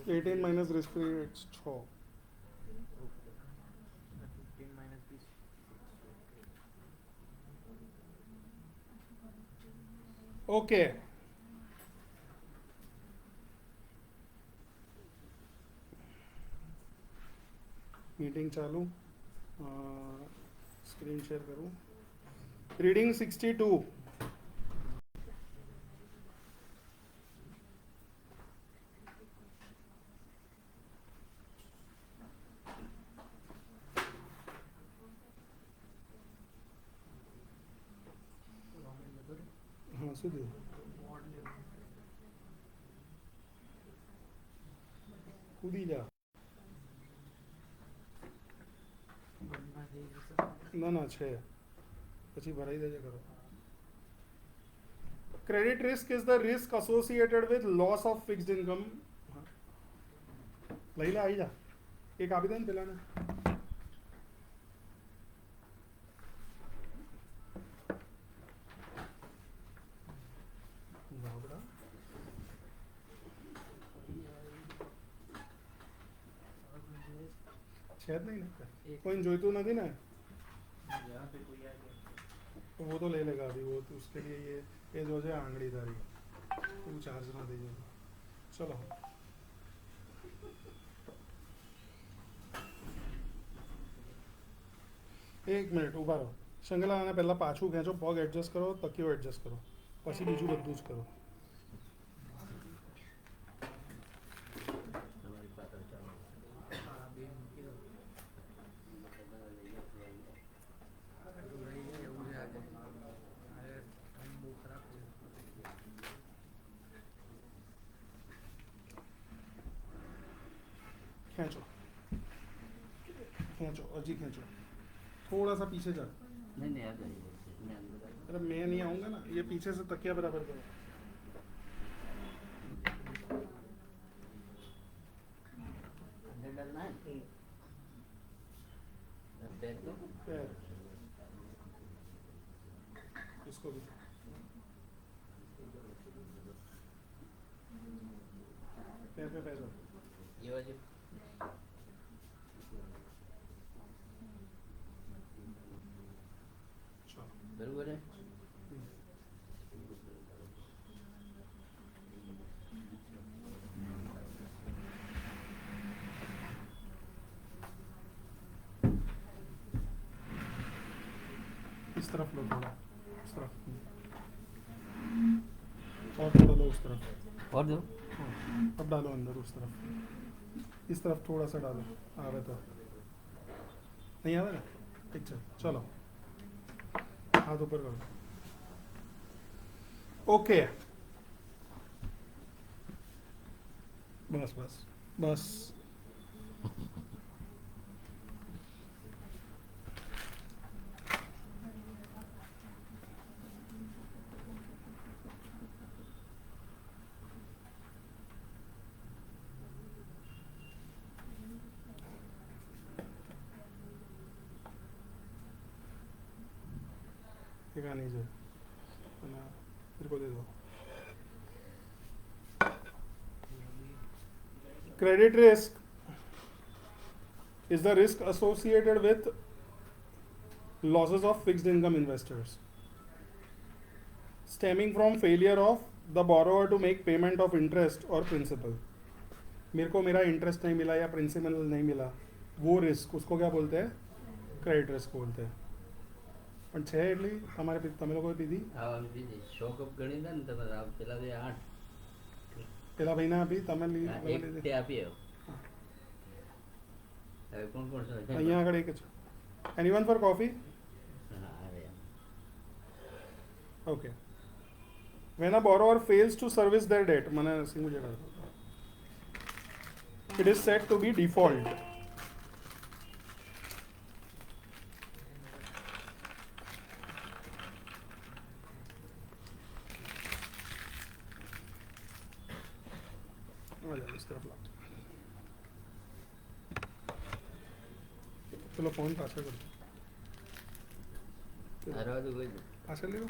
18 minus risk free rate 6। Okay meeting चालू। Screen share करूँ। Reading 62। हाँ सुधी कूदी जा ना ना छे પછી ભરાઈ દેજે કરો. Credit risk is the risk associated with loss of fixed income. લઈ લે આવી જા એક આપી દે ને પેલાને. બાબડા છે જ નહીં ને કોઈ જોઈતું નથી ને तो वो तो ले लेगा अभी वो तो उसके लिए ये जो है आंगड़ी तारी तू चार्ज ना दीजिए. चलो एक मिनिट ऊभा રહો. શંગલા આને પહેલાં પાછું ખેંચો, પગ એડજસ્ટ કરો, તકીઓ એડજસ્ટ કરો, પછી બીજું બધું જ કરો. खींचो खींचो अजी खींचो थोड़ा सा पीछे जा. नहीं आ जाइए अरे मैं नहीं आऊँगा ना, ये पीछे से तकिया बराबर करो. डरना है पैर को पैर इसको भी पैर पे पैर रखो. ये वाली चलो बराबर है. इस तरफ लो थोड़ा, इस तरफ और थोड़ा लो उस तरफ. और दो हाँ, अब डालो अंदर उस तरफ. इस तरफ थोड़ा सा डालो. आ रहा था नहीं आ रहा ना. ठीक है चलो हाथ ऊपर करो. ओके बस बस बस. ठीक है नहीं जो मेरे को दे दो. Credit risk is the risk associated with losses of fixed income investors stemming from failure of the borrower to make payment of interest or principal. मेरे को मेरा इंटरेस्ट नहीं मिला या प्रिंसिपल नहीं मिला, वो रिस्क उसको क्या बोलते हैं? क्रेडिट रिस्क बोलते हैं. પણ છે એટલી તમારે તમે લોકોએ પીધી? હા પીધી. 100 કપ ગણી દે ને તમે પેલા બે 8 પેલા ભાઈને આપી તમે એક તે આપી આવ્યો. હવે કોણ કોણ છે અહીંયા આગળ એક છે. Anyone for coffee? હા અરે okay. When a borrower fails to service their debt, મને સિંગુ જગા it is said to be default. इस तरफ ला. चलो फोन पाछળ કરો. હરવા દો કોઈ પાછળ લ્યો.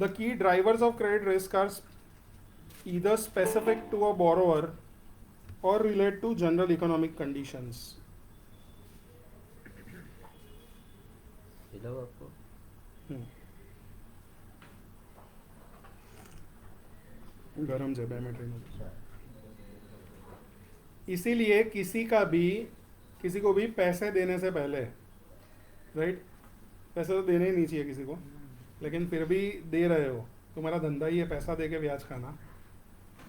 The key drivers of credit risk are either specific to a borrower or relate to general economic conditions. दिलाओ आपको गरम से बैटरी में। इसीलिए किसी को भी पैसे देने से पहले, राइट, पैसे तो देने ही नहीं चाहिए किसी को, लेकिन फिर भी दे रहे हो, तुम्हारा धंधा ही है पैसा दे के ब्याज खाना,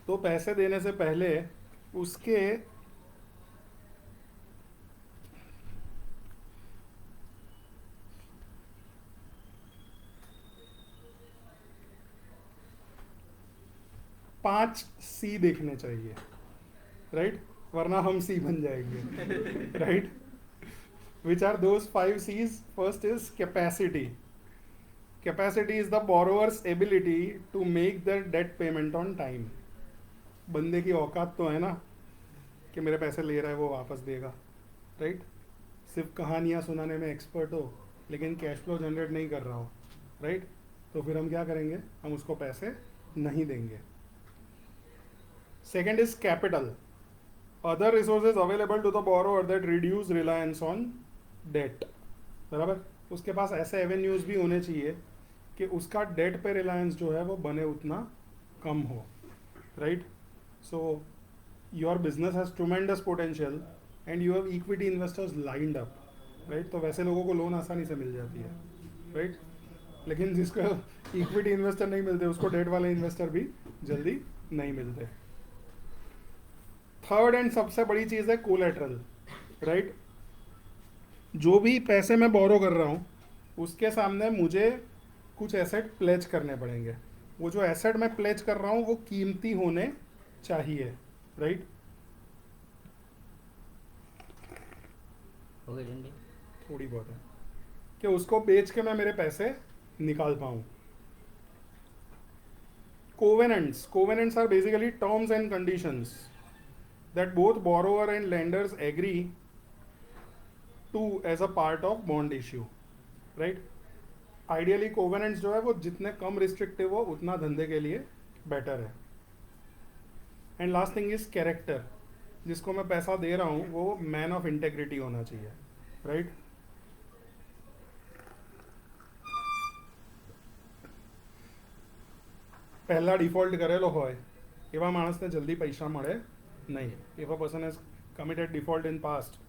तो पैसे देने से पहले उसके पांच सी देखने चाहिए, राइट, वरना हम सी बन जाएंगे, right. Which are those 5 C's? First is capacity. Capacity is the borrower's ability to make the debt payment on time. बंदे की औकात तो है ना कि मेरे पैसे ले रहा है वो वापस देगा, राइट। सिर्फ कहानियाँ सुनाने में एक्सपर्ट हो लेकिन कैश फ्लो जनरेट नहीं कर रहा हो, राइट, तो फिर हम क्या करेंगे, हम उसको पैसे नहीं देंगे. Second is capital. Other resources available to the borrower that reduce reliance on debt. बराबर, उसके पास ऐसे एवेन्यूज भी होने चाहिए कि उसका डेट पे रिलायंस जो है वो बने उतना कम हो, right. So your business has tremendous potential and you have equity investors lined up, right. तो वैसे लोगों को लोन आसानी से मिल जाती है, राइट. लेकिन जिसको इक्विटी इन्वेस्टर नहीं मिलते उसको डेट वाले इन्वेस्टर भी जल्दी नहीं मिलते. थर्ड एंड सबसे बड़ी चीज है कोलेटरल, राइट. जो भी पैसे मैं बोरो कर रहा हूँ उसके सामने मुझे कुछ एसेट प्लेज करने पड़ेंगे. वो जो एसेट मैं प्लेज कर रहा हूँ वो कीमती होने चाहिए, राइट. हो गई झंडी थोड़ी बहुत है कि उसको बेच के मैं मेरे पैसे निकाल पाऊँ. Covenants are basically terms and conditions that both borrower and lenders agree to as a part of bond issue, right. Ideally covenants जो है वो जितने कम रिस्ट्रिक्टिव हो उतना धंधे के लिए बेटर है. And last thing is character. जिसको मैं पैसा दे रहा हूँ वो मैन ऑफ इंटेग्रिटी होना चाहिए, राइट. પહેલા ડિફોલ્ટ કરેલો હોય એવા માણસને જલ્દી પૈસા મળે નહીં. If a person has committed default in past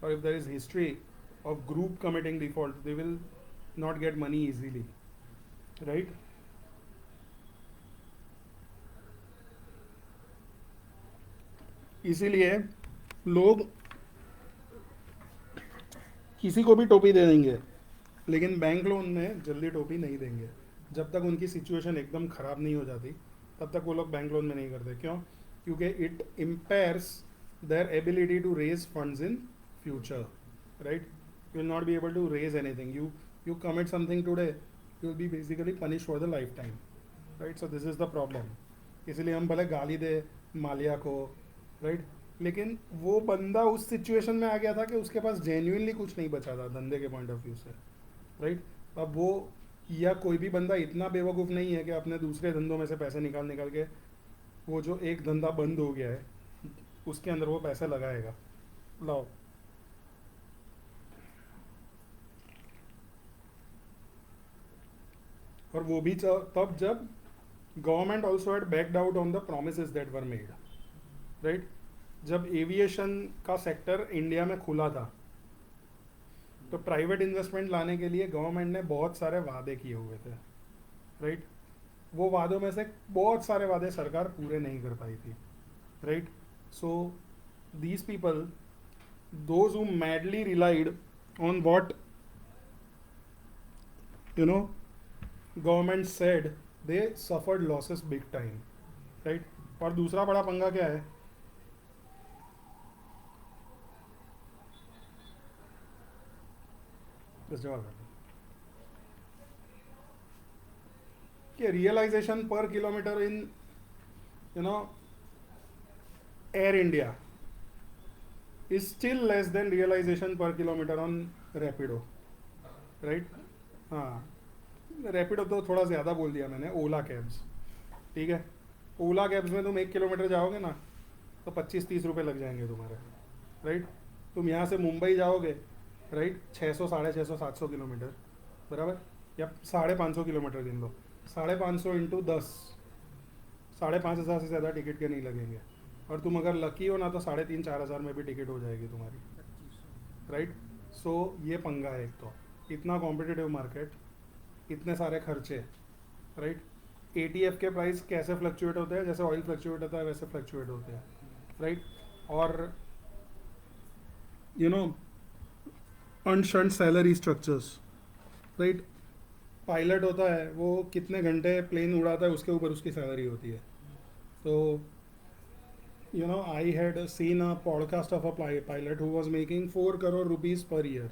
or if there is history of group committing default, they will not get money easily, right. इसीलिए लोग किसी को भी टोपी दे देंगे लेकिन बैंक लोन में जल्दी टोपी नहीं देंगे. जब तक उनकी सिचुएशन एकदम ख़राब नहीं हो जाती तब तक वो लोग बैंक लोन में नहीं करते. क्यों? क्योंकि it impairs their ability to raise funds in future, right. You will not be able to raise anything. You commit something today, you will be basically punished for the lifetime, right. So this is the problem. इसलिए हम भले गाली दे मालिया को, right, लेकिन वो बंदा उस situation में आ गया था कि उसके पास जेन्युइनली कुछ नहीं बचा था धंधे के पॉइंट ऑफ व्यू से, राइट. अब वो या कोई भी बंदा इतना बेवकूफ़ नहीं है कि अपने दूसरे धंधों में से पैसे निकाल के वो जो एक धंधा बंद हो गया है उसके अंदर वो पैसे लगाएगा. लाओ, और वो भी तब जब government also had backed out on the promises that were made, right. जब एविएशन का सेक्टर इंडिया में खुला था तो प्राइवेट इन्वेस्टमेंट लाने के लिए गवर्नमेंट ने बहुत सारे वादे किए हुए थे, राइट. वो वादों में से बहुत सारे वादे सरकार पूरे नहीं कर पाई थी, right. So these people, those who madly relied on what you know government said, they suffered losses big time, right. और दूसरा बड़ा पंगा क्या है, कि realisation per kilometre in Air India is still less than realisation per kilometre on Rapido, right. हाँ, रैपिडो तो थोड़ा ज़्यादा बोल दिया मैंने, ओला कैब्स, ठीक है. ओला कैब्स में तुम 1 किलोमीटर जाओगे ना तो 25-30 रुपये लग जाएंगे तुम्हारे, राइट। तुम यहाँ से मुंबई जाओगे, राइट, 600, 650, 700 किलोमीटर, बराबर, या 550 किलोमीटर गिन लो, 550 इंटू 10, 5,500 से ज़्यादा टिकट के नहीं लगेंगे। और तुम अगर लकी हो ना तो 3,500-4,000 में भी टिकट हो जाएगी तुम्हारी, राइट। सो ये पंगा है, एक तो इतना कॉम्पिटिटिव मार्केट, इतने सारे खर्चे, राइट। एटीएफ के प्राइस कैसे फ्लक्चुएट होते हैं, जैसे ऑयल फ्लक्चुएट होता है वैसे फ्लक्चुएट होते हैं, राइट। और you know ancient salary structures, right. Pilot होता है वो कितने घंटे प्लेन उड़ाता है उसके ऊपर उसकी सैलरी होती है। तो I had seen a podcast of a pilot who was making 4 crore rupees per year,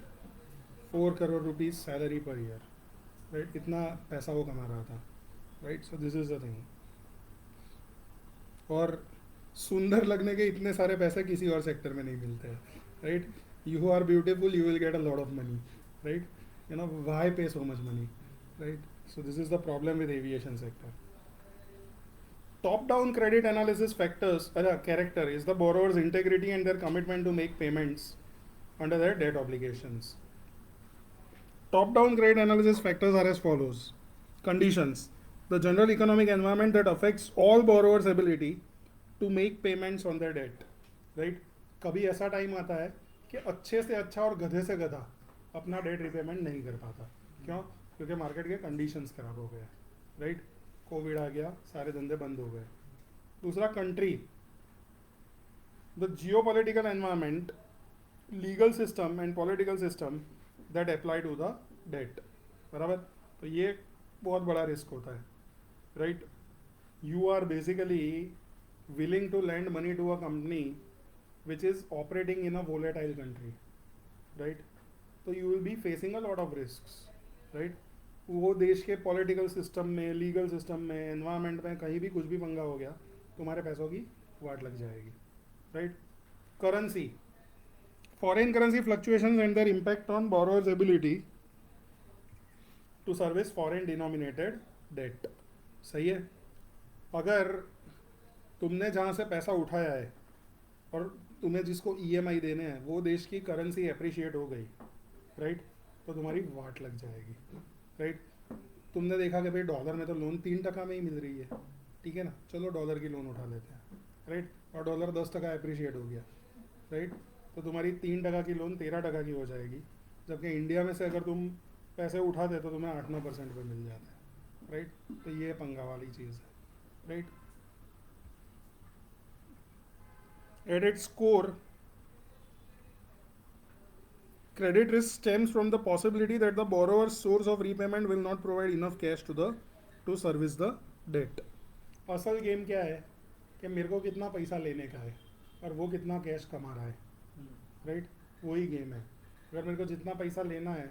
4 crore rupees salary per year, right? इतना पैसा वो कमा रहा था, right? So this is the thing. और सुंदर लगने के इतने सारे पैसे किसी और सेक्टर में नहीं मिलते हैं, right? You are beautiful, you will get a lot of money, right? Why pay so much money, right? So this is the problem with aviation sector. Top-down credit analysis character is the borrower's integrity and their commitment to make payments under their debt obligations. Top-down credit analysis factors are as follows. Conditions: the general economic environment that affects all borrowers' ability to make payments on their debt. Right? कभी ऐसा time आता है कि अच्छे से अच्छा और गधे से गधा अपना डेट रिपेमेंट नहीं कर पाता। क्यों? क्योंकि मार्केट के कंडीशंस खराब हो गए, राइट। कोविड आ गया, सारे धंधे बंद हो गए। दूसरा, country, the geopolitical environment, legal system and political system that apply to the debt, बराबर। तो ये बहुत बड़ा रिस्क होता है, right. You are basically willing to lend money to a company which is operating in a volatile country, right. तो you will be facing a lot of risks, right. वो देश के पॉलिटिकल सिस्टम में, legal system में, environment में कहीं भी कुछ भी पंगा हो गया, तुम्हारे पैसों की वाट लग जाएगी, right. Currency, foreign currency fluctuations and their impact on borrower's ability to service foreign denominated debt. सही है। अगर तुमने जहाँ से पैसा उठाया है और तुम्हें जिसको ईएमआई देने हैं वो देश की करेंसी अप्रिशिएट हो गई, राइट, तो तुम्हारी वाट लग जाएगी, राइट। तुमने देखा कि भाई डॉलर में तो लोन 3% में ही मिल रही है, ठीक है ना, चलो डॉलर की लोन उठा लेते हैं, राइट। और डॉलर 10% अप्रिशिएट हो गया, राइट, तो तुम्हारी 3% की लोन 13% की हो जाएगी। जबकि इंडिया में से अगर तुम पैसे उठाते तो तुम्हें 8-9% पे मिल जाता है, राइट। तो ये पंगा वाली चीज़ है, right. At its core, credit risk stems from the possibility that the borrower's source of repayment will not provide enough cash to service the debt. असल गेम क्या है कि मेरे को कितना पैसा लेने का है और वो कितना कैश कमा रहा है, राइट, वही गेम है। अगर मेरे को जितना पैसा लेना है,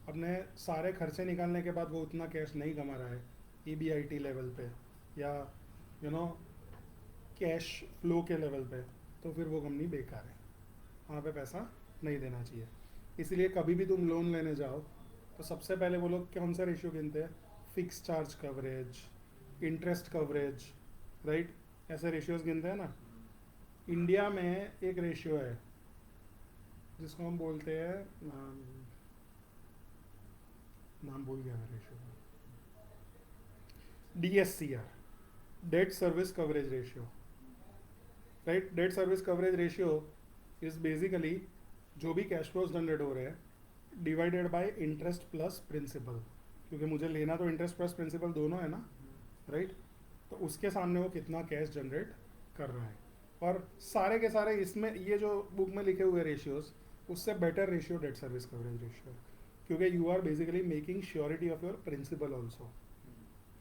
अपने सारे खर्चे निकालने के बाद वो उतना कैश नहीं कमा रहा है EBIT लेवल पे या कैश फ्लो के लेवल पे, तो फिर वो कंपनी बेकार है, वहाँ पे पैसा नहीं देना चाहिए। इसलिए कभी भी तुम लोन लेने जाओ तो सबसे पहले वो लोग कौन सा रेशियो गिनते हैं? Fix charge coverage, interest coverage, right, ऐसे रेशियोज गिनते हैं ना। इंडिया में एक रेशियो है जिसको हम बोलते हैं, नाम भूल गया मैं रेशियो का, DSCR, debt service coverage ratio, right. Debt service coverage ratio is basically जो भी कैश फ्लोज जनरेट हो रहे हैं divided by interest plus principal, क्योंकि मुझे लेना तो इंटरेस्ट प्लस प्रिंसिपल दोनों है ना, राइट। तो उसके सामने वो कितना कैश जनरेट कर रहा है। और सारे के सारे इसमें ये जो बुक में लिखे हुए रेशियोज, उससे better ratio debt service coverage ratio, क्योंकि you are basically making surety of your principal also,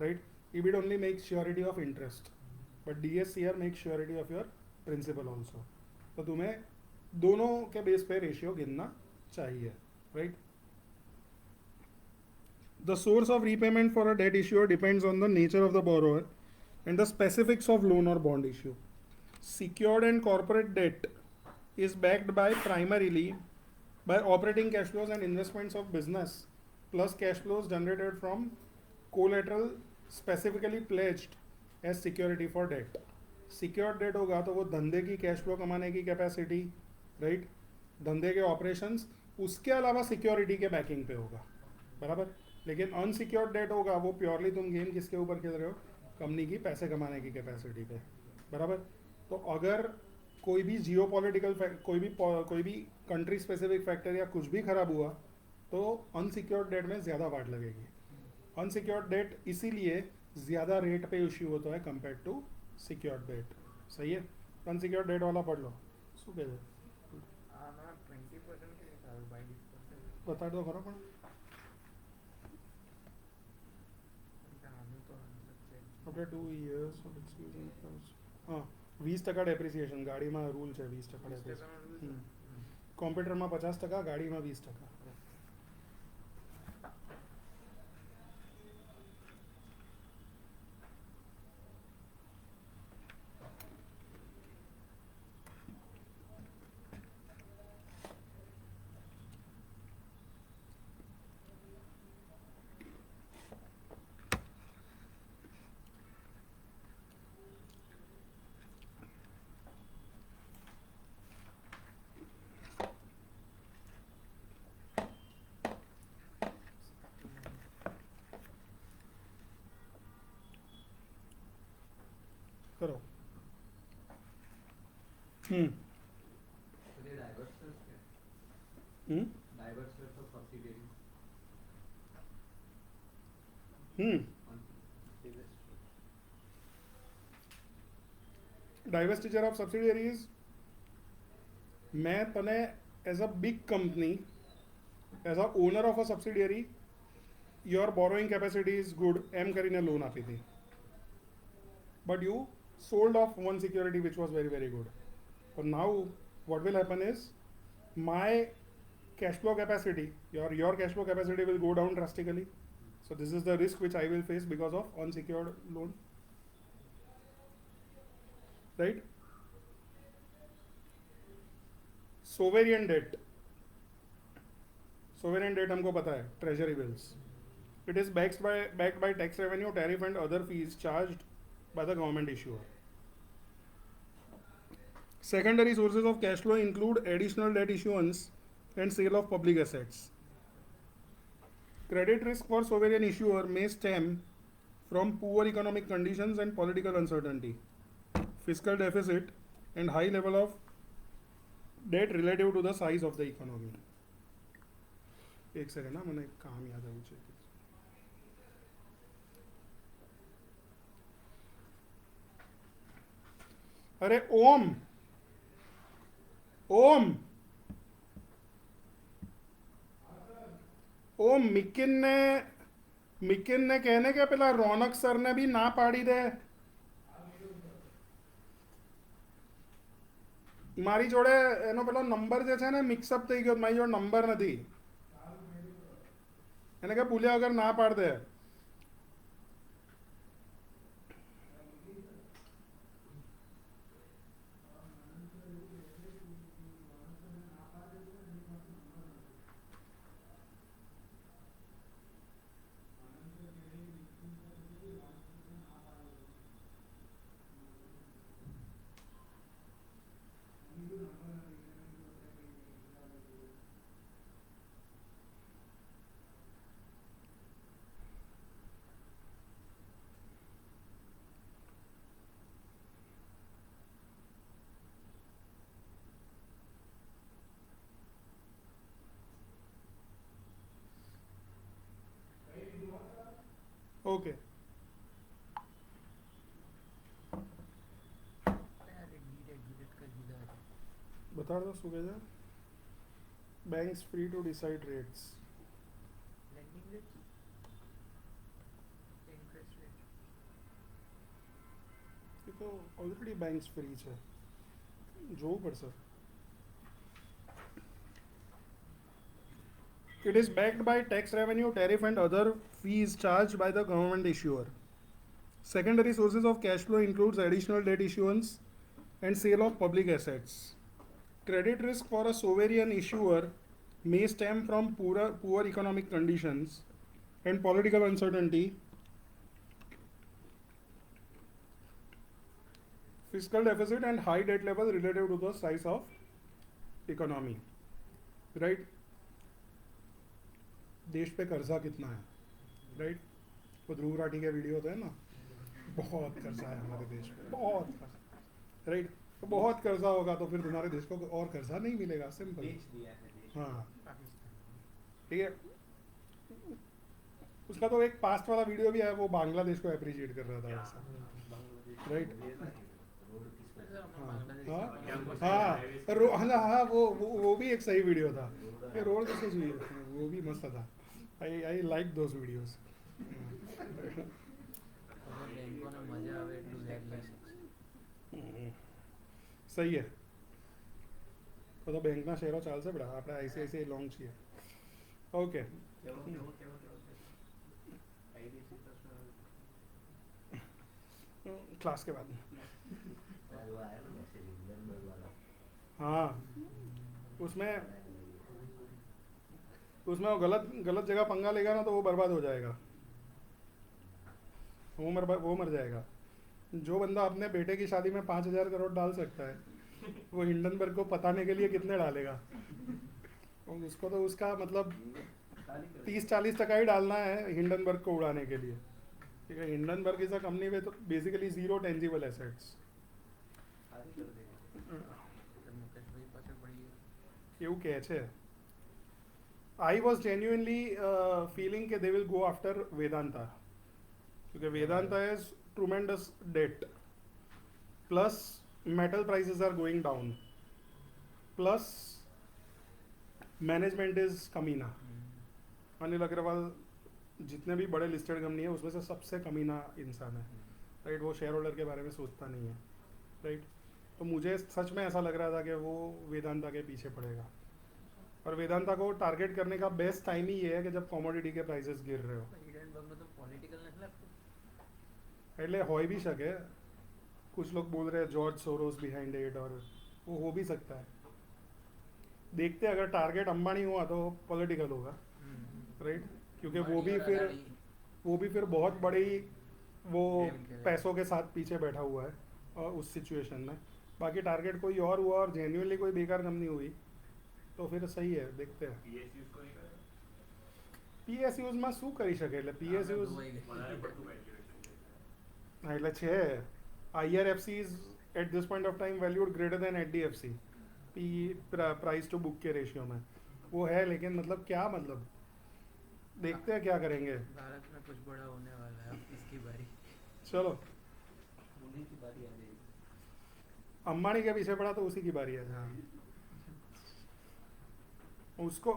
right. EBIT only makes surety of interest, but DSCR makes surety of your principal also. तो तुम्हें दोनों के base पे ratio गिनना चाहिए, right. The source of repayment for a debt issuer depends on the nature of the borrower and the specifics of loan और bond issue. Secured and corporate debt is backed by primarily by operating cash flows and investments of business plus cash flows generated from collateral specifically pledged as security for debt. Secured debt होगा तो वो धंधे की cash flow कमाने की capacity, right, धंधे के operations, उसके अलावा सिक्योरिटी के बैकिंग पे होगा, बराबर. लेकिन अनसिक्योर्ड डेट होगा वो प्योरली तुम गेम किसके ऊपर खेल रहे हो, कंपनी की पैसे कमाने की कैपेसिटी पे, बराबर. तो अगर कोई भी जियो पॉलिटिकल कोई भी कंट्री स्पेसिफिक फैक्टर या कुछ भी खराब हुआ तो अनसिक्योर्ड डेट में ज़्यादा वाट लगेगी. अनसिक्योर्ड डेट इसीलिए ज़्यादा रेट पे इश्यू होता है कंपेयर टू सिक्योर्ड डेट. सही है. अनसिक्योर्ड डेट वाला पढ़ लो. શું કહે છે? बता दो खरा પણ આપણે 2 years of experience. હા, 20% ડેપ્રિસિએશન ગાડીમાં રૂલ છે. 20% ડેપ્રિસિએશન કોમ્પ્યુટરમાં 50%, ગાડીમાં 20%. करो. Hmm hmm hmm diversity of subsidiaries. मैं तने as a big company, as a owner of a subsidiary, your borrowing capacity is good एम કરીને લોન આપી હતી. But you sold off one security which was very very good. But now what will happen is my cash flow capacity, your cash flow capacity will go down drastically. So this is the risk which I will face because of unsecured loan, right? Sovereign debt हमको पता है, treasury bills. It is backed by tax revenue, tariff and other fees charged by the government issuer. Secondary sources of cash flow include additional debt issuance and sale of public assets. Credit risk for sovereign issuer may stem from poor economic conditions and political uncertainty, fiscal deficit, and high level of debt relative to the size of the economy. एक second ना, मैंने काम याद है मुझे. अरे ओम મિકિન ને કહેને કે પેલા રોનક સર ને બી ના પાડી દે. મારી જોડે એનો પેલો નંબર જે છે ને મિક્સઅપ થઈ ગયો, મારી જોડે નંબર નથી. એને કે ભૂલ્યા વગર ના પાડ દે. ओके. बता दो શું કહે છે. banks free to decide rates. Lending rates, interest rate. એ તો ઓલરેડી બેંક્સ ફ્રી છે, જોવું પડશે. It is backed by tax revenue, tariff and other fees charged by the government issuer. Secondary sources of cash flow includes additional debt issuance and sale of public assets. Credit risk for a sovereign issuer may stem from poor economic conditions and political uncertainty, fiscal deficit and high debt level relative to the size of economy, right? देश पे कर्जा कितना है, right? वो ध्रुव राठी के video होते हैं ना, बहुत कर्जा है हमारे देश में, बहुत कर्जा, राइट? तो बहुत कर्जा होगा तो फिर तुम्हारे देश को और कर्जा नहीं मिलेगा, सिंपल। हाँ, ठीक है। उसका तो एक पास्ट वाला वीडियो भी है, वो बांग्लादेश को अप्रिशिएट कर रहा था वैसा, राइट? हाँ, वो भी एक सही वीडियो था। ये रोड किसको चाहिए, वो भी मस्त था। I like those videos. સહી છે, બધો બેંકના શેરો ચાલશે બડા, આપણે આઈસીઆઈસીઆઈ લોંગ છીએ. ઓકે, क्लास के बाद हाँ, उसमें वो गलत जगह पंगा लेगा ना तो वो बर्बाद हो जाएगा, वो मर जाएगा। जो बंदा अपने बेटे की शादी में 5,000 करोड़ डाल सकता है, वो हिंडनबर्ग को पताने के लिए कितने डालेगा? उसको तो उसका मतलब 30-40% ही डालना है हिंडनबर्ग को उड़ाने के लिए, ठीक है? Hindenburg is a company with basically zero tangible assets. એવું કહે છે. I was genuinely feeling that they will go after Vedanta, because Vedanta is tremendous debt, plus metal prices are going down, plus management is कमीना। अनिल अग्रवाल जितने भी बड़े listed company है उसमें से सबसे कमीना इंसान है, राइट? वो शेयर होल्डर के बारे में सोचता नहीं है, राइट? तो मुझे सच में ऐसा लग रहा था कि वो वेदांता के पीछे पड़ेगा, और वेदांता को टारगेट करने का बेस्ट टाइम ही ये है कि जब कमोडिटी के प्राइसेस गिर रहे हो। એટલે હોય भी सके, कुछ लोग बोल रहे हैं जॉर्ज सोरोस बिहाइंड इट, और वो हो भी सकता है। देखते हैं, अगर टारगेट अंबानी हुआ तो पॉलिटिकल होगा, राइट? क्योंकि वो भी फिर बहुत बड़ी वो पैसों के साथ पीछे बैठा हुआ है उस सिचुएशन में। बाकी टारगेट कोई और हुआ और जेन्युइनली कोई बेकार कंपनी हुई तो फिर सही है, देखते हैं। PSUs માં શું કરી શકે? એટલે PSUs એટલે છે, IRFC is at this point of time valued greater than HDFC price to book के रेशियो में वो है, लेकिन मतलब क्या मतलब, देखते हैं क्या करेंगे। भारत में कुछ बड़ा होने वाला है, इसकी बारी। चलो, अंबानी के पीछे पड़ा तो उसी की बारी है। हाँ, उसको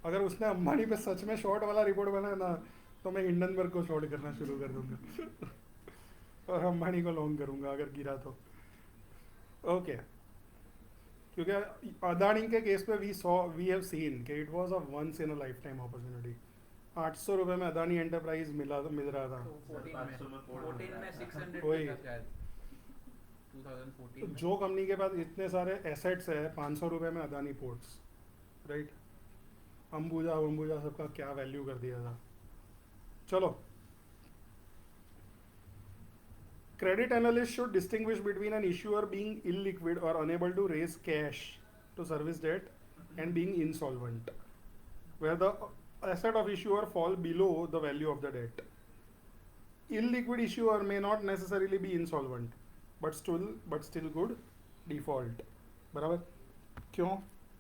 अगर उसने अंबानी पे सच में शॉर्ट वाला रिपोर्ट बनाया ना तो मैं हिंडनबर्ग को शॉर्ट करना शुरू कर दूंगा और अंबानी को लॉन्ग करूंगा अगर गिरा तो। ओके, क्योंकि अदानी के केस पे वी हैव सीन कि it was a once in a lifetime opportunity. 800 रुपये में अदानी एंटरप्राइज मिल रहा था। 14 में 600 वही। था शायद 2014 में। जो कंपनी के पास इतने सारे एसेट्स है, 500 रुपये में अदानी पोर्ट्स, राइट? अंबुजा सबका क्या वैल्यू कर दिया था। चलो, credit analysts should distinguish between an issuer being illiquid or unable to raise cash to service debt and being insolvent, where the asset of issuer fall below the value of the debt. Illiquid issuer may not necessarily be insolvent, but still could default. बराबर? क्यों?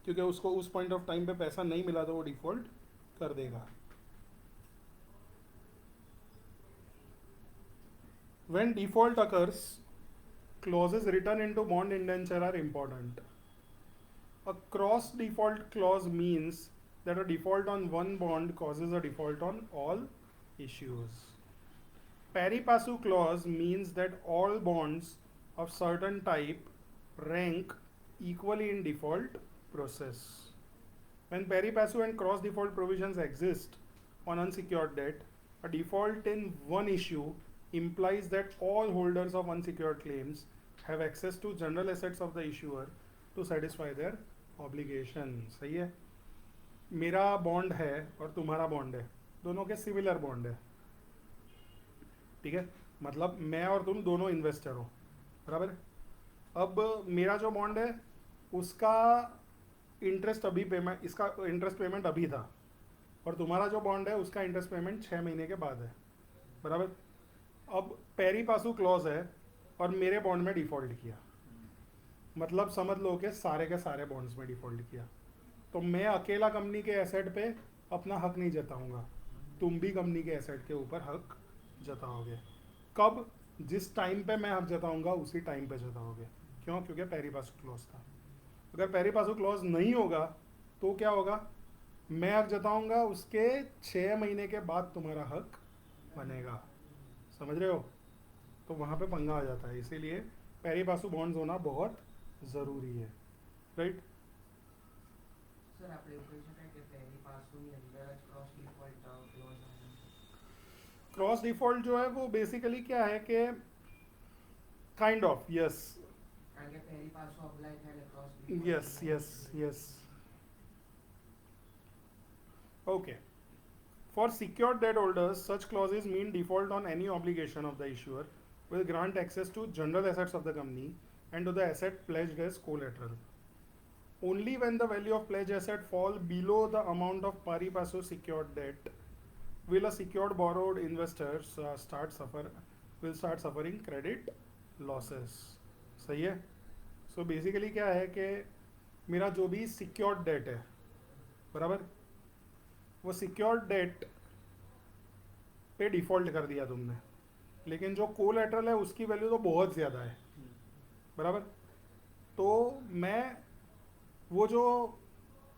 क्योंकि उसको उस point of time पे पैसा नहीं मिला तो वो डिफॉल्ट कर देगा। When default occurs, clauses written into bond indenture are important. A cross default clause means that a default on one bond causes a default on all issues. Pari passu clause means that all bonds of certain type rank equally in default process. When pari passu and cross default provisions exist on unsecured debt, a default in one issue implies that all holders of unsecured claims have access to general assets of the issuer to satisfy their obligation. सही है? मेरा bond है और तुम्हारा bond है, दोनों के similar bond है, ठीक है? मतलब मैं और तुम दोनों इन्वेस्टर हो, बराबर? अब मेरा जो बॉन्ड है उसका इंटरेस्ट अभी पेमेंट, इसका इंटरेस्ट पेमेंट अभी था, और तुम्हारा जो बॉन्ड है उसका इंटरेस्ट पेमेंट 6 महीने के बाद है, बराबर। अब पेरी पासू क्लॉज है और मेरे बॉन्ड में डिफ़ॉल्ट किया, मतलब समझ लो कि सारे के सारे बॉन्ड्स में डिफ़ॉल्ट किया, तो मैं अकेला कंपनी के एसेट पे अपना हक नहीं जताऊंगा, तुम भी कंपनी के एसेट के ऊपर हक जताओगे। कब? जिस टाइम पे मैं हक जताऊंगा उसी टाइम पे जताओगे। क्यों? क्योंकि पेरी पासू क्लॉज था। अगर पेरी पासू क्लॉज नहीं होगा तो क्या होगा? मैं हक जताऊंगा, उसके 6 महीने के बाद तुम्हारा हक बनेगा। समझ रहे हो? तो वहाँ पे पंगा आ जाता है, इसीलिए पेरी पासू बॉन्ड्स होना बहुत ज़रूरी है, राइट? સર આપણે એવું કહી શકાય કે પહેલી પાસુની અંદર જ ક્રોસ ડિફોલ્ટ ક્લોઝ આવે. क्रॉस डिफॉल्ट जो है वो बेसिकली क्या है कि काइंड ऑफ, यस કારણ કે પહેલી પાસુ અપ્લાય થાય એટલે cross yes yes yes okay. For secured debt holders, such clauses mean default on any obligation of the issuer, will grant access to general assets of the company and to the asset pledged as collateral. Only when the value of pledged asset fall below the amount of pari passu secured debt will a secured borrowed investors will start suffering credit losses. सही है? So basically क्या है कि मेरा जो भी secured debt है, बराबर, वो सिक्योर्ड डेट पे डिफ़ॉल्ट कर दिया तुमने, लेकिन जो कोलैटरल है उसकी वैल्यू तो बहुत ज़्यादा है, बराबर। तो मैं वो जो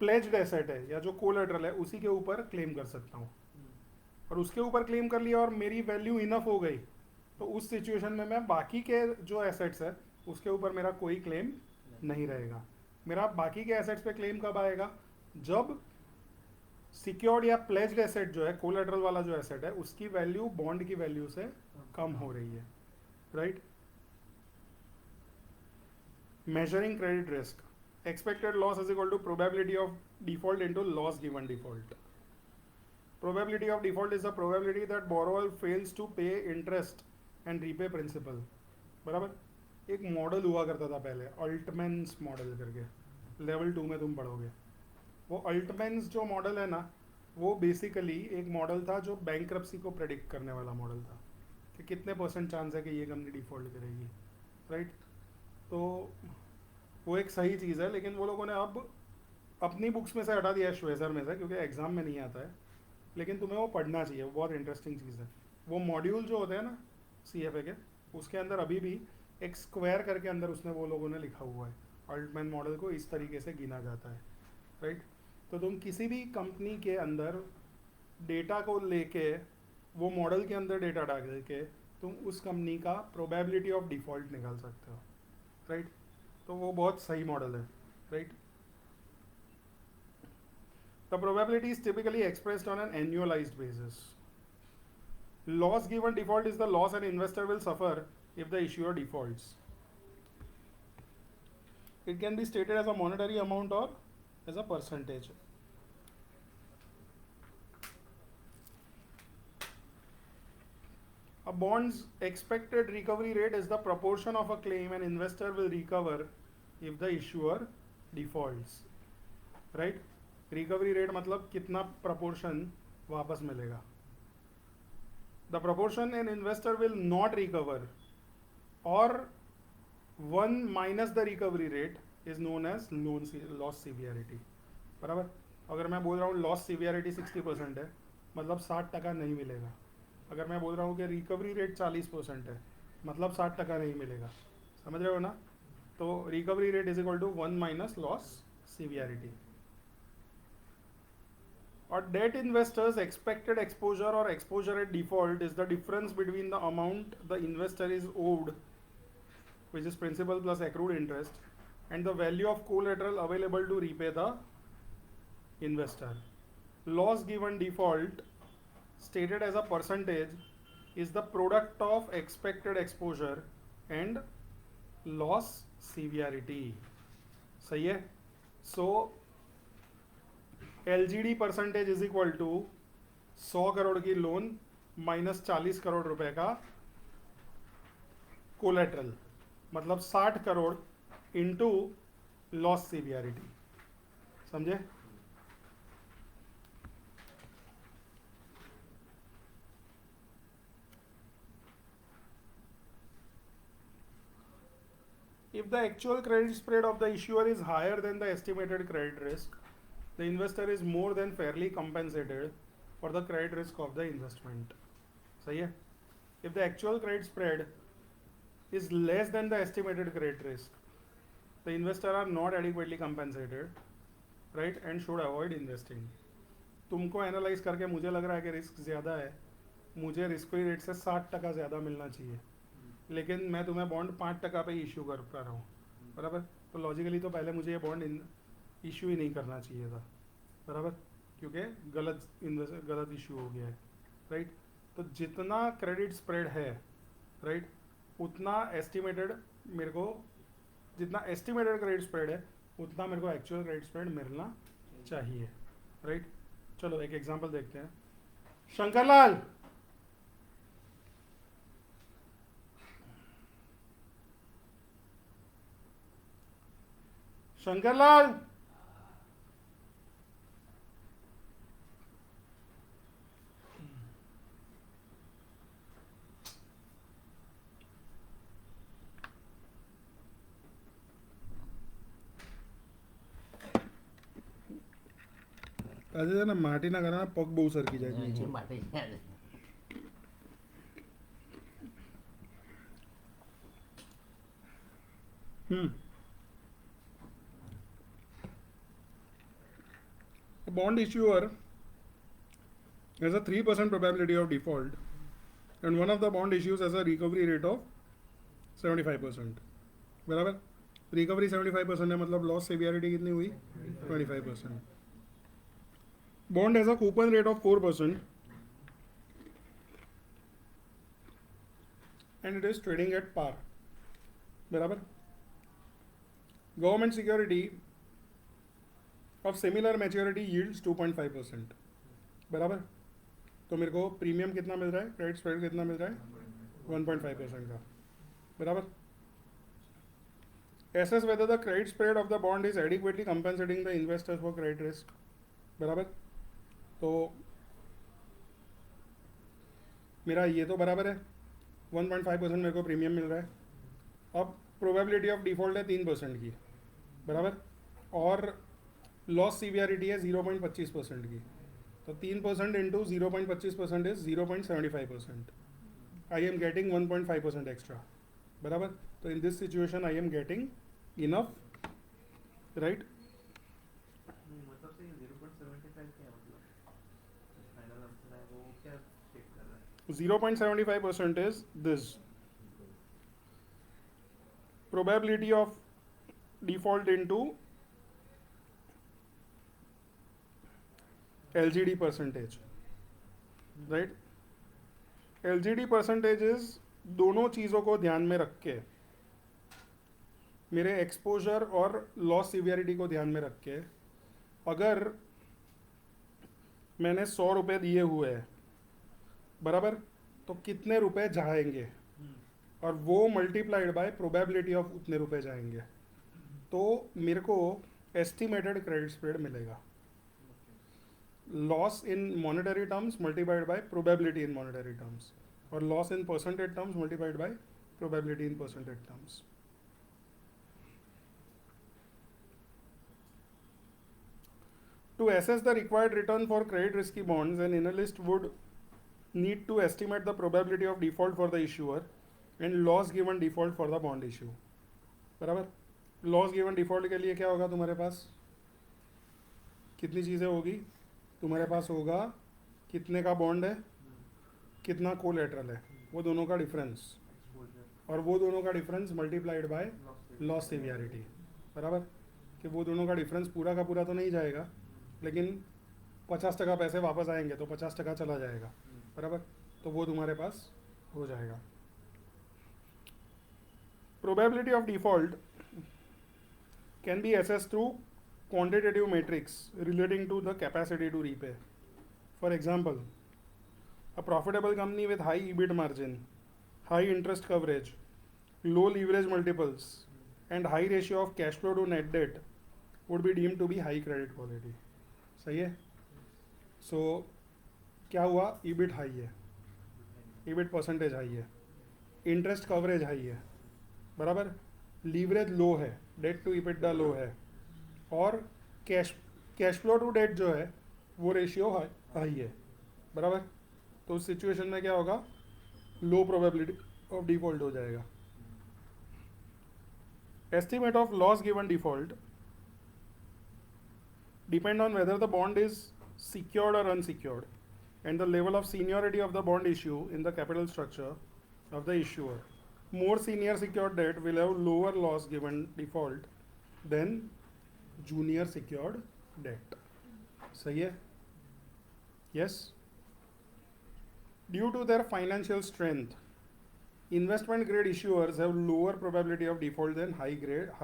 प्लेज्ड एसेट है या जो कोलैटरल है उसी के ऊपर क्लेम कर सकता हूँ, और उसके ऊपर क्लेम कर लिया और मेरी वैल्यू इनफ हो गई, तो उस सिचुएशन में मैं बाकी के जो एसेट्स है उसके ऊपर मेरा कोई क्लेम नहीं रहेगा। मेरा बाकी के एसेट्स पे क्लेम कब आएगा? जब सिक्योर्ड या प्लेज्ड एसेट जो है, कोलैटरल वाला जो एसेट है, उसकी वैल्यू बॉन्ड की वैल्यू से कम हो रही है, right? Measuring credit risk, expected loss is equal to probability of default into loss given default. Probability of default is the probability that borrower fails to pay interest and repay principal, बराबर। एक model हुआ करता था पहले, अल्टमैन्स model करके, level 2 में तुम पढ़ोगे। वो अल्टमैन्स जो मॉडल है ना, वो बेसिकली एक मॉडल था जो बैंक्रप्सी को प्रेडिक्ट करने वाला मॉडल था, कि कितने % चांस है कि ये कंपनी डिफ़ॉल्ट करेगी, राइट? तो वो एक सही चीज़ है, लेकिन वो लोगों ने अब अपनी बुक्स में से हटा दिया है, श्वेजर में से, क्योंकि एग्ज़ाम में नहीं आता है, लेकिन तुम्हें वो पढ़ना चाहिए, वो बहुत इंटरेस्टिंग चीज़ है। वो मॉड्यूल जो होते हैं ना CFA के, उसके अंदर अभी भी एक स्क्वायर करके अंदर उसने वो लोगों ने लिखा हुआ है, अल्टमैन मॉडल को इस तरीके से गिना जाता है, राइट? तो तुम किसी भी कंपनी के अंदर डेटा को लेके, वो मॉडल के अंदर डेटा डाल के तुम उस कंपनी का प्रोबेबिलिटी ऑफ डिफ़ॉल्ट निकाल सकते हो, राइट? तो वो बहुत सही मॉडल है, right? The probability is typically expressed on an annualized basis. Loss given default is the loss an investor will suffer if the issuer defaults. It can be stated as a monetary amount or as a percentage. A bond's expected recovery rate is the proportion of a claim an investor will recover if the issuer defaults, right? Recovery rate मतलब कितना proportion वापस मिलेगा। The proportion an investor will not recover और 1 minus the recovery rate is known as loss severity, बराबर। अगर मैं बोल रहा हूँ लॉस सीवियरिटी 60% है, मतलब 60% नहीं मिलेगा। अगर मैं बोल रहा हूँ कि रिकवरी रेट 40% है, मतलब 60% नहीं मिलेगा। समझ रहे हो ना? तो recovery rate is equal to 1 minus loss severity. A debt investor's expected exposure or exposure at default is the difference between the amount the investor is owed, which is principal plus accrued interest, and the value of collateral available to repay the investor. Loss given default, stated as a percentage, is the product of expected exposure and loss severity. सही है? So LGD percentage is equal to 100 crore की loan minus 40 crore रुपए का collateral, मतलब 60 crore into loss severity, समझे? If the actual credit spread of the issuer is higher than the estimated credit risk, the investor is more than fairly compensated for the credit risk of the investment. सही है? If the actual credit spread is less than the estimated credit risk, the investor are not adequately compensated, right, and should avoid investing. तुमको analyse करके मुझे लग रहा है कि risk ज़्यादा है, मुझे रिस्क फ्री रेट से 60% ज़्यादा मिलना चाहिए, लेकिन मैं तुम्हें बॉन्ड 5% पे इशू कर पा रहा हूँ, बराबर? तो लॉजिकली तो पहले मुझे ये बॉन्ड इशू ही नहीं करना चाहिए था, बराबर, क्योंकि गलत इशू हो गया है, राइट? तो जितना क्रेडिट स्प्रेड है, राइट, उतना एस्टिमेटेड मेरे को, जितना एस्टिमेटेड क्रेडिट स्प्रेड है उतना मेरे को एक्चुअल क्रेडिट स्प्रेड मिलना चाहिए, राइट? चलो एक एग्जांपल देखते हैं. शंकरलाल, शंकरलाल, આજે છે ને માટીના કારણે પગ બહુ સરકી જાય છે નીચે. માટે A bond issuer has a 3% probability of default, and one of the bond issues has a recovery rate of 75%. बराबर? रिकवरी 75% है, मतलब लॉस सेवियरिटी कितनी हुई? 25%. Bond has a coupon rate of 4%, and it is trading at par. बराबर? Government security of similar maturity yields 2.5%. बराबर? तो मेरे को प्रीमियम कितना मिल रहा है, क्रेडिट स्प्रेड कितना मिल रहा है? 1.5% का. बराबर? Assess whether the credit spread of the bond is adequately compensating the investors for credit risk. बराबर? तो मेरा ये तो बराबर है, 1.5% मेरे को प्रीमियम मिल रहा है. अब प्रोबेबिलिटी ऑफ डिफॉल्ट है 3% की, बराबर, और लॉस सीवियरिटी है 0.25% की. तो 3% into 0.25% is 0.75%. I am getting 1.5% extra, बराबर. तो in this situation I am getting enough, right? मतलब से 0.75 क्या मतलब फाइनल आंसर है, वो क्या स्टेट कर रहा है? 0.75% is this. Probability of default into LGD percentage, right? LGD percentage is दोनों चीज़ों को ध्यान में रख के, मेरे एक्सपोजर और लॉस सीवियरिटी को ध्यान में रख के, अगर मैंने 100 रुपये दिए हुए हैं, बराबर, तो कितने रुपए जाएंगे, और वो मल्टीप्लाइड बाय प्रोबेबिलिटी ऑफ उतने रुपए जाएंगे, तो मेरे को एस्टिमेटेड क्रेडिट स्प्रेड मिलेगा. Loss in monetary terms multiplied by probability in monetary terms, और loss in percentage terms multiplied by probability in percentage terms. To assess the required return for credit risky bonds, an analyst would need to estimate the probability of default for the issuer and loss given default for the bond issue. बराबर? Loss given default के लिए क्या होगा तुम्हारे पास? कितनी चीज़ें होगी तुम्हारे पास? होगा कितने का बॉन्ड है, कितना कोलेटरल है, वो दोनों का डिफरेंस, और वो दोनों का difference multiplied by loss severity. बराबर? कि वो दोनों का डिफरेंस पूरा का पूरा तो नहीं जाएगा, लेकिन 50% पैसे वापस आएंगे तो 50% चला जाएगा, बराबर, तो वो तुम्हारे पास हो जाएगा. Probability of default can be assessed through quantitative matrix relating to the capacity to repay. For example, a profitable company with high EBIT margin, high interest coverage, low leverage multiples and high ratio of cash flow to net debt would be deemed to be high credit quality. सही है. So क्या हुआ, EBIT high है, EBIT percentage high है, interest coverage high है, बराबर, leverage लो है, date to EBITDA लो है, और कैश फ्लो टू डेट जो है वो रेशियो हाई है, बराबर. तो उस सिचुएशन में क्या होगा, लो प्रोबेबिलिटी ऑफ डिफॉल्ट हो जाएगा. Estimate of loss given default depend on whether the bond is secured or unsecured and the level of seniority of the bond issue in the capital structure of the issuer. More senior secured debt will have lower loss given default than junior secured debt. सही है? Yes. Due to their financial strength, investment grade issuers have lower probability of default than high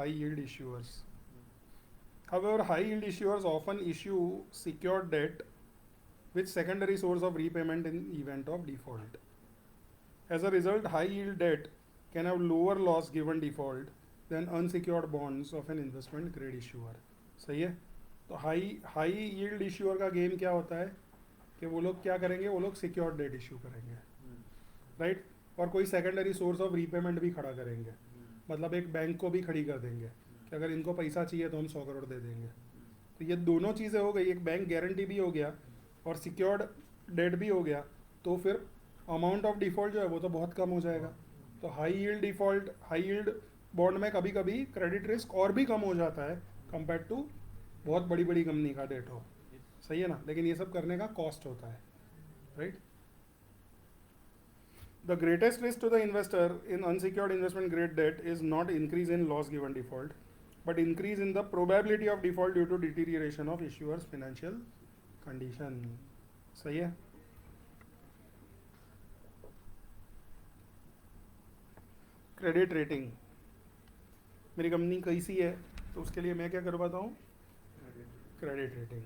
yield issuers. However, high yield issuers often issue secured debt with secondary source of repayment in event of default. As a result, high yield debt can have lower loss given default than unsecured bonds of an investment grade issuer. सही है? तो high yield issuer का game क्या होता है कि वो लोग क्या करेंगे, वो लोग सिक्योर्ड डेट इशू करेंगे, राइट, और कोई सेकेंडरी सोर्स ऑफ रीपेमेंट भी खड़ा करेंगे. मतलब एक बैंक को भी खड़ी कर देंगे कि अगर इनको पैसा चाहिए तो हम 100 करोड़ दे देंगे. तो ये दोनों चीज़ें हो गई, एक बैंक गारंटी भी हो गया और सिक्योर्ड डेट भी हो गया, तो फिर अमाउंट ऑफ डिफ़ॉल्ट जो है वो तो बहुत कम हो जाएगा. तो हाई यील्ड बॉन्ड में कभी कभी क्रेडिट रिस्क और भी कम हो जाता है कंपेयर टू बहुत बड़ी बड़ी कंपनी का डेट हो. सही है ना? लेकिन ये सब करने का कॉस्ट होता है, right. The greatest risk to the investor in unsecured investment grade debt is not increase in loss given default, but increase in the probability of default due to deterioration of issuer's financial condition. सही है? Credit rating. मेरी company कैसी है तो उसके लिए मैं क्या करवाता हूँ, credit rating.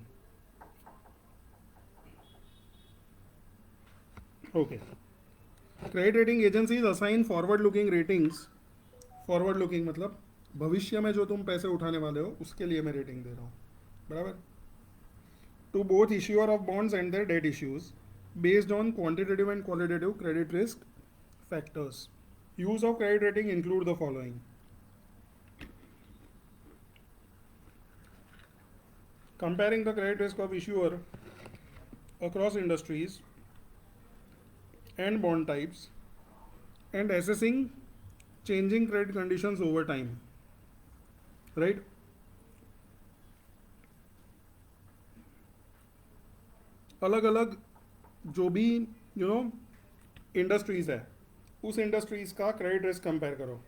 Okay. Credit rating agencies assign forward looking ratings. Forward looking मतलब भविष्य में जो तुम पैसे उठाने वाले हो उसके लिए मैं रेटिंग दे रहा हूँ, बराबर. To both issuer of bonds and their debt issues based on quantitative and qualitative credit risk factors. Use of credit rating include the following. Comparing the credit risk of issuer across industries and bond types and assessing changing credit conditions over time, right. अलग अलग जो भी industries है उस industries का credit risk compare करो,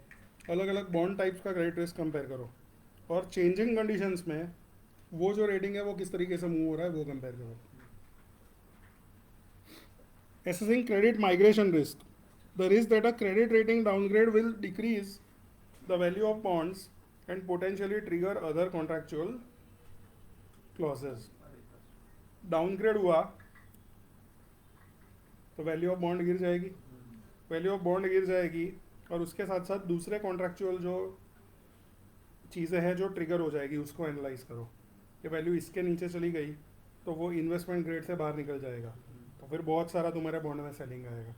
अलग अलग बॉन्ड टाइप्स का क्रेडिट रिस्क कंपेयर करो, और चेंजिंग कंडीशंस में वो जो रेटिंग है वो किस तरीके से मूव हो रहा है वो कंपेयर करो. Assessing credit migration risk. The risk that a credit rating downgrade will decrease the value of bonds and potentially trigger other contractual clauses. Downgrade हुआ तो वैल्यू ऑफ बॉन्ड गिर जाएगी, वैल्यू ऑफ बॉन्ड गिर जाएगी और उसके साथ साथ दूसरे कॉन्ट्रैक्चुअल जो चीज़ें हैं जो ट्रिगर हो जाएगी उसको एनालाइज करो कि वैल्यू इसके नीचे चली गई तो वो इन्वेस्टमेंट ग्रेड से बाहर निकल जाएगा, तो फिर बहुत सारा तुम्हारे बॉन्ड में सेलिंग आएगा.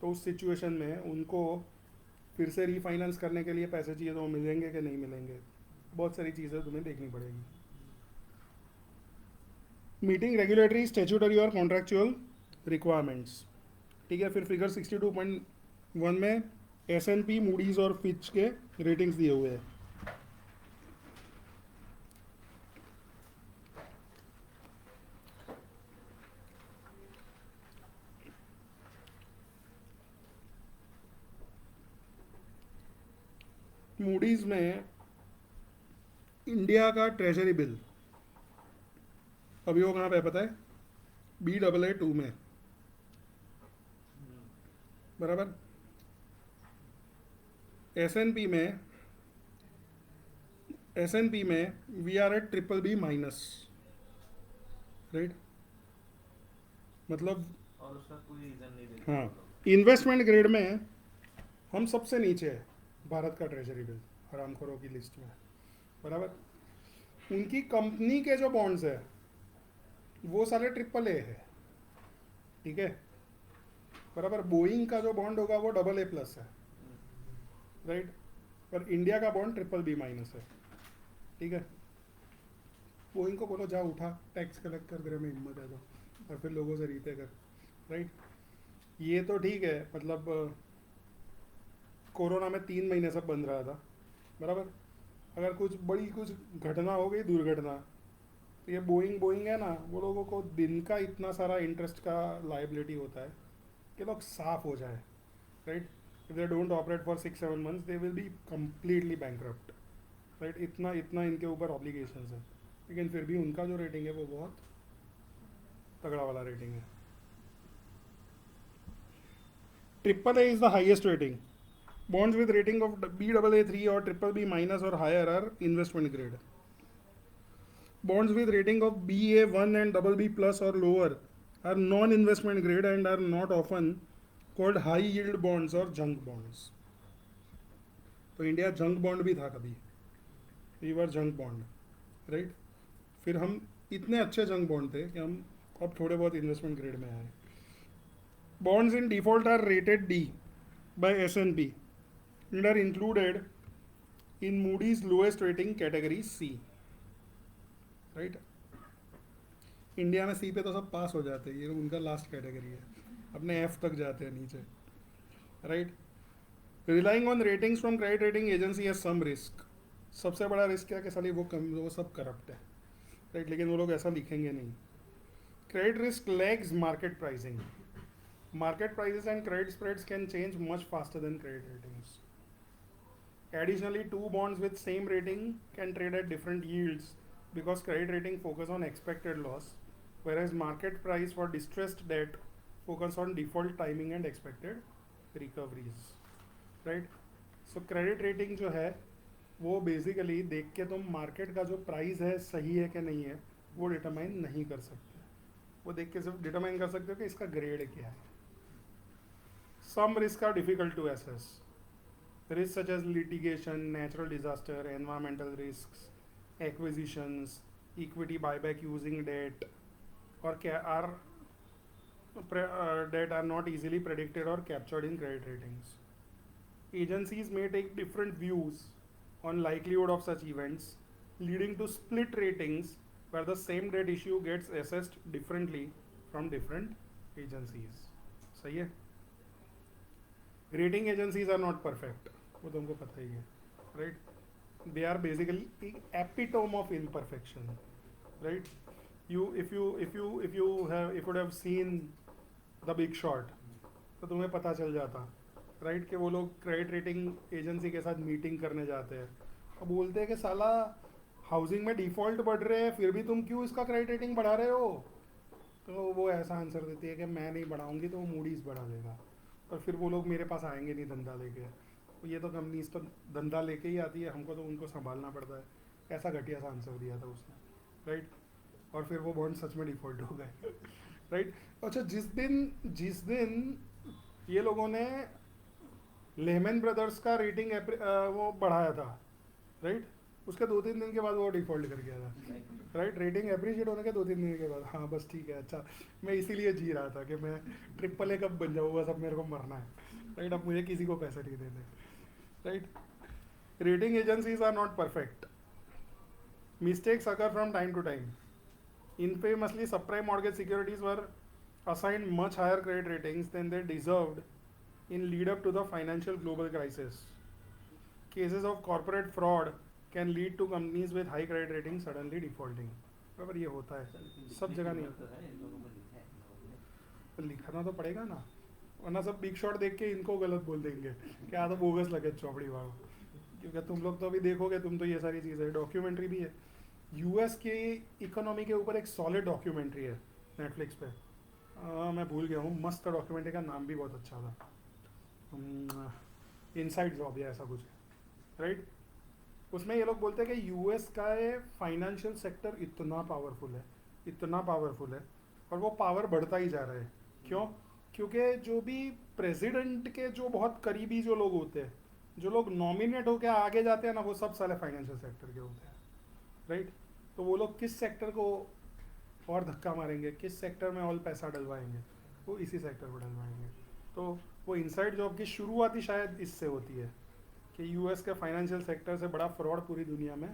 तो उस सिचुएशन में उनको फिर से रीफाइनेंस करने के लिए पैसे चाहिए तो वो मिलेंगे कि नहीं मिलेंगे, बहुत सारी चीज़ें तुम्हें देखनी पड़ेगी. मीटिंग रेगुलेटरी, स्टैट्यूटरी और कॉन्ट्रैक्चुअल रिक्वायरमेंट्स. ठीक है. फिर फिगर 62.1 में S&P, मूडीज़ और फिच के रेटिंग्स दिए हुए हैं. मूडीज़ में इंडिया का ट्रेजरी बिल अभी वो कहाँ पे पता है, BAA2 में, बराबर. S&P में we are at BBB-, right. मतलब और उसका कोई रीजन नहीं देता. हाँ, इन्वेस्टमेंट ग्रेड में हम सबसे नीचे है, भारत का ट्रेजरी बिल हरामखोरों की लिस्ट में, बराबर। उनकी कंपनी के जो बॉन्ड्स है वो सारे ट्रिपल ए है, ठीक है, बराबर। बोइंग का जो बॉन्ड होगा वो डबल ए प्लस है, राइट। पर इंडिया का बॉन्ड ट्रिपल बी माइनस है, ठीक है। बोइंग को बोलो जा उठा टैक्स कलेक्ट कर दे में हिम्मत है तो, और फिर लोगों से रीते कर, राइट। ये तो ठीक है, मतलब कोरोना में 3 महीने सब बंद रहा था, बराबर। अगर कुछ बड़ी कुछ घटना हो गई, दुर्घटना, तो ये बोइंग है ना, वो लोगों को दिन का इतना सारा इंटरेस्ट का लाइबिलिटी होता है कि लोग साफ हो जाए, right. If they don't operate for 6-7 months they will be completely bankrupt, right. इतना इतना इनके ऊपर ऑब्लिगेशंस है, लेकिन फिर भी उनका जो रेटिंग है वो बहुत तगड़ा वाला रेटिंग है। Triple A is the highest rating. Bonds with rating of Baa3 or triple B minus or higher are investment grade. Bonds with rating of Ba1 and double B plus or lower are non-investment grade and are not often called high yield bonds or junk bonds. तो India junk bond भी था कभी, we were junk bond, right. फिर हम इतने अच्छे junk bond थे कि हम अब थोड़े बहुत इन्वेस्टमेंट ग्रेड में आए. Bonds in default are rated D by S&P and are included in Moody's lowest rating category C, right. India में सी पे तो सब पास हो जाते हैं, ये उनका लास्ट कैटेगरी है, अपने एफ तक जाते हैं नीचे, right. Relying on ratings from credit rating agency has some risk. सबसे बड़ा रिस्क क्या कि साली वो सब करप्ट है, राइट. लेकिन वो लोग ऐसा लिखेंगे नहीं. Credit risk lags market pricing. Market prices and credit spreads can change much faster than credit ratings. Additionally, two bonds with same rating can trade at different yields because credit rating focus on expected loss, whereas market price for distressed debt focus on default timing and expected recoveries. Right? So credit rating जो है वो basically देख के तुम market का जो price है सही है कि नहीं है वो determine नहीं कर सकते. वो देख के सिर्फ determine कर सकते हो कि इसका grade क्या है. Some risks are difficult to assess. Risks such as litigation, natural disaster, environmental risks, acquisitions, equity buyback using debt, or debt are not easily predicted or captured in credit ratings. Agencies may take different views on likelihood of such events, leading to split ratings where the same debt issue gets assessed differently from different agencies. सही है? Rating agencies are not perfect, वो तुमको पता ही है, right. They are basically epitome of imperfection, right. If you have seen the big short तो तुम्हें पता चल जाता, राइट, कि वो लोग क्रेडिट रेटिंग एजेंसी के साथ मीटिंग करने जाते हैं और बोलते हैं कि साला हाउसिंग में डिफॉल्ट बढ़ रहे हैं फिर भी तुम क्यों इसका क्रेडिट रेटिंग बढ़ा रहे हो. तो वो ऐसा आंसर देती है कि मैं नहीं बढ़ाऊंगी तो वो मूडीज बढ़ा देगा और फिर वो लोग मेरे पास आएंगे नहीं धंधा लेके. तो ये तो कंपनीज तो धंधा लेके ही आती है, हमको तो उनको संभालना पड़ता है. ऐसा घटिया सा आंसर दिया था उसने, राइट. और फिर वो बॉन्ड सच में डिफॉल्ट हो गए, राइट. अच्छा, जिस दिन ये लोगों ने लेमन ब्रदर्स का रेटिंग वो बढ़ाया था, राइट, उसके 2-3 दिन के बाद वो डिफॉल्ट कर गया था, राइट. रेटिंग अप्रिशिएट होने के 2-3 दिन के बाद, हाँ बस ठीक है, अच्छा मैं इसीलिए जी रहा था कि मैं ट्रिपल ए कब बन जाऊँगा, सब मेरे को मरना है, राइट. अब मुझे किसी को पैसे नहीं देने, right. Rating agencies are not perfect. Mistakes occur from time to time. Infamously, subprime mortgage securities were assigned much higher credit ratings than they deserved in lead up to the financial global crisis. Cases of corporate fraud can lead to companies with high credit rating suddenly defaulting. बराबर, ये होता है, सब जगह नहीं होता है. लिखना तो पड़ेगा ना, वरना सब बिग शॉट देख के इनको गलत बोल देंगे कि आ तो बोगस लगे चौपड़ी वालों. क्योंकि तुम लोग तो अभी देखोगे, तुम तो ये सारी चीज़ें, डॉक्यूमेंट्री भी है. यूएस की इकोनॉमी के ऊपर एक सॉलिड डॉक्यूमेंट्री है नेटफ्लिक्स पे. मैं भूल गया हूँ, मस्त डॉक्यूमेंट्री का नाम भी बहुत अच्छा था, इनसाइड जॉब या ऐसा कुछ, राइट. उसमें ये लोग बोलते हैं कि यूएस का ये फाइनेंशियल सेक्टर इतना पावरफुल है और वो पावर बढ़ता ही जा रहा है. क्यों? क्योंकि जो भी प्रेसिडेंट के जो बहुत करीबी जो लोग होते हैं जो लोग नॉमिनेट होकर आगे जाते हैं ना वो सब साले फाइनेंशियल सेक्टर के होते हैं, राइट? तो वो लोग किस सेक्टर को और धक्का मारेंगे, किस सेक्टर में और पैसा डलवाएंगे, वो इसी सेक्टर को डलवाएंगे। तो वो इनसाइड जॉब की शुरुआत ही शायद इससे होती है कि यूएस के फाइनेंशियल सेक्टर से बड़ा फ्रॉड पूरी दुनिया में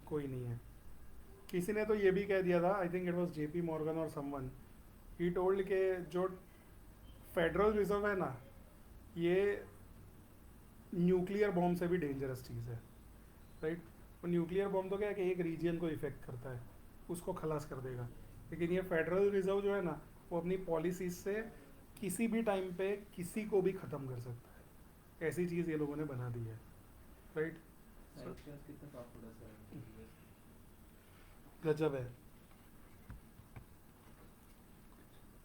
कोई नहीं है। किसी ने तो ये भी कह दिया था, I think it was JP Morgan और समवन, ही टोल्ड के जो फेडरल रिजर्व है ना, ये न्यूक्लियर बॉम्ब से भी डेंजरस चीज़ है, राइट? और न्यूक्लियर बॉम्ब तो क्या है कि एक रीजन को इफेक्ट करता है, उसको खलास कर देगा। लेकिन ये फेडरल रिजर्व जो है ना, वो अपनी पॉलिसीज से किसी भी टाइम पे किसी को भी ख़त्म कर सकता है। ऐसी चीज़ ये लोगों ने बना दी है, राइट? सैंक्शंस कितने पावरफुल है सर? गजब है।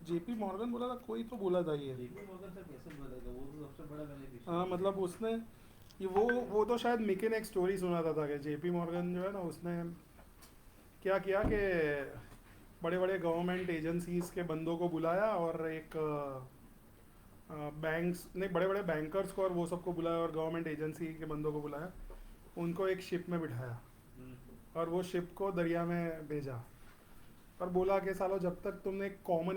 जेपी मॉर्गन बोला था, कोई तो बोला था ये। JP Morgan सर कैसे बोलेगा, वो तो सबसे बड़ा बेनिफिशियरी। हाँ, मतलब उसने ये वो तो शायद मिकी ने एक स्टोरी सुना था कि जेपी मॉर्गन जो है ना, उसने क्या किया कि बड़े बड़े गवर्नमेंट एजेंसीज के बंदों को बुलाया और एक बैंक्स नहीं, बड़े बड़े बैंकर्स को और वो सबको बुलाया और गवर्नमेंट एजेंसी के बंदों को बुलाया, उनको एक शिप में बिठाया और वो शिप को दरिया में भेजा और बोला कि सालो जब तक तुमने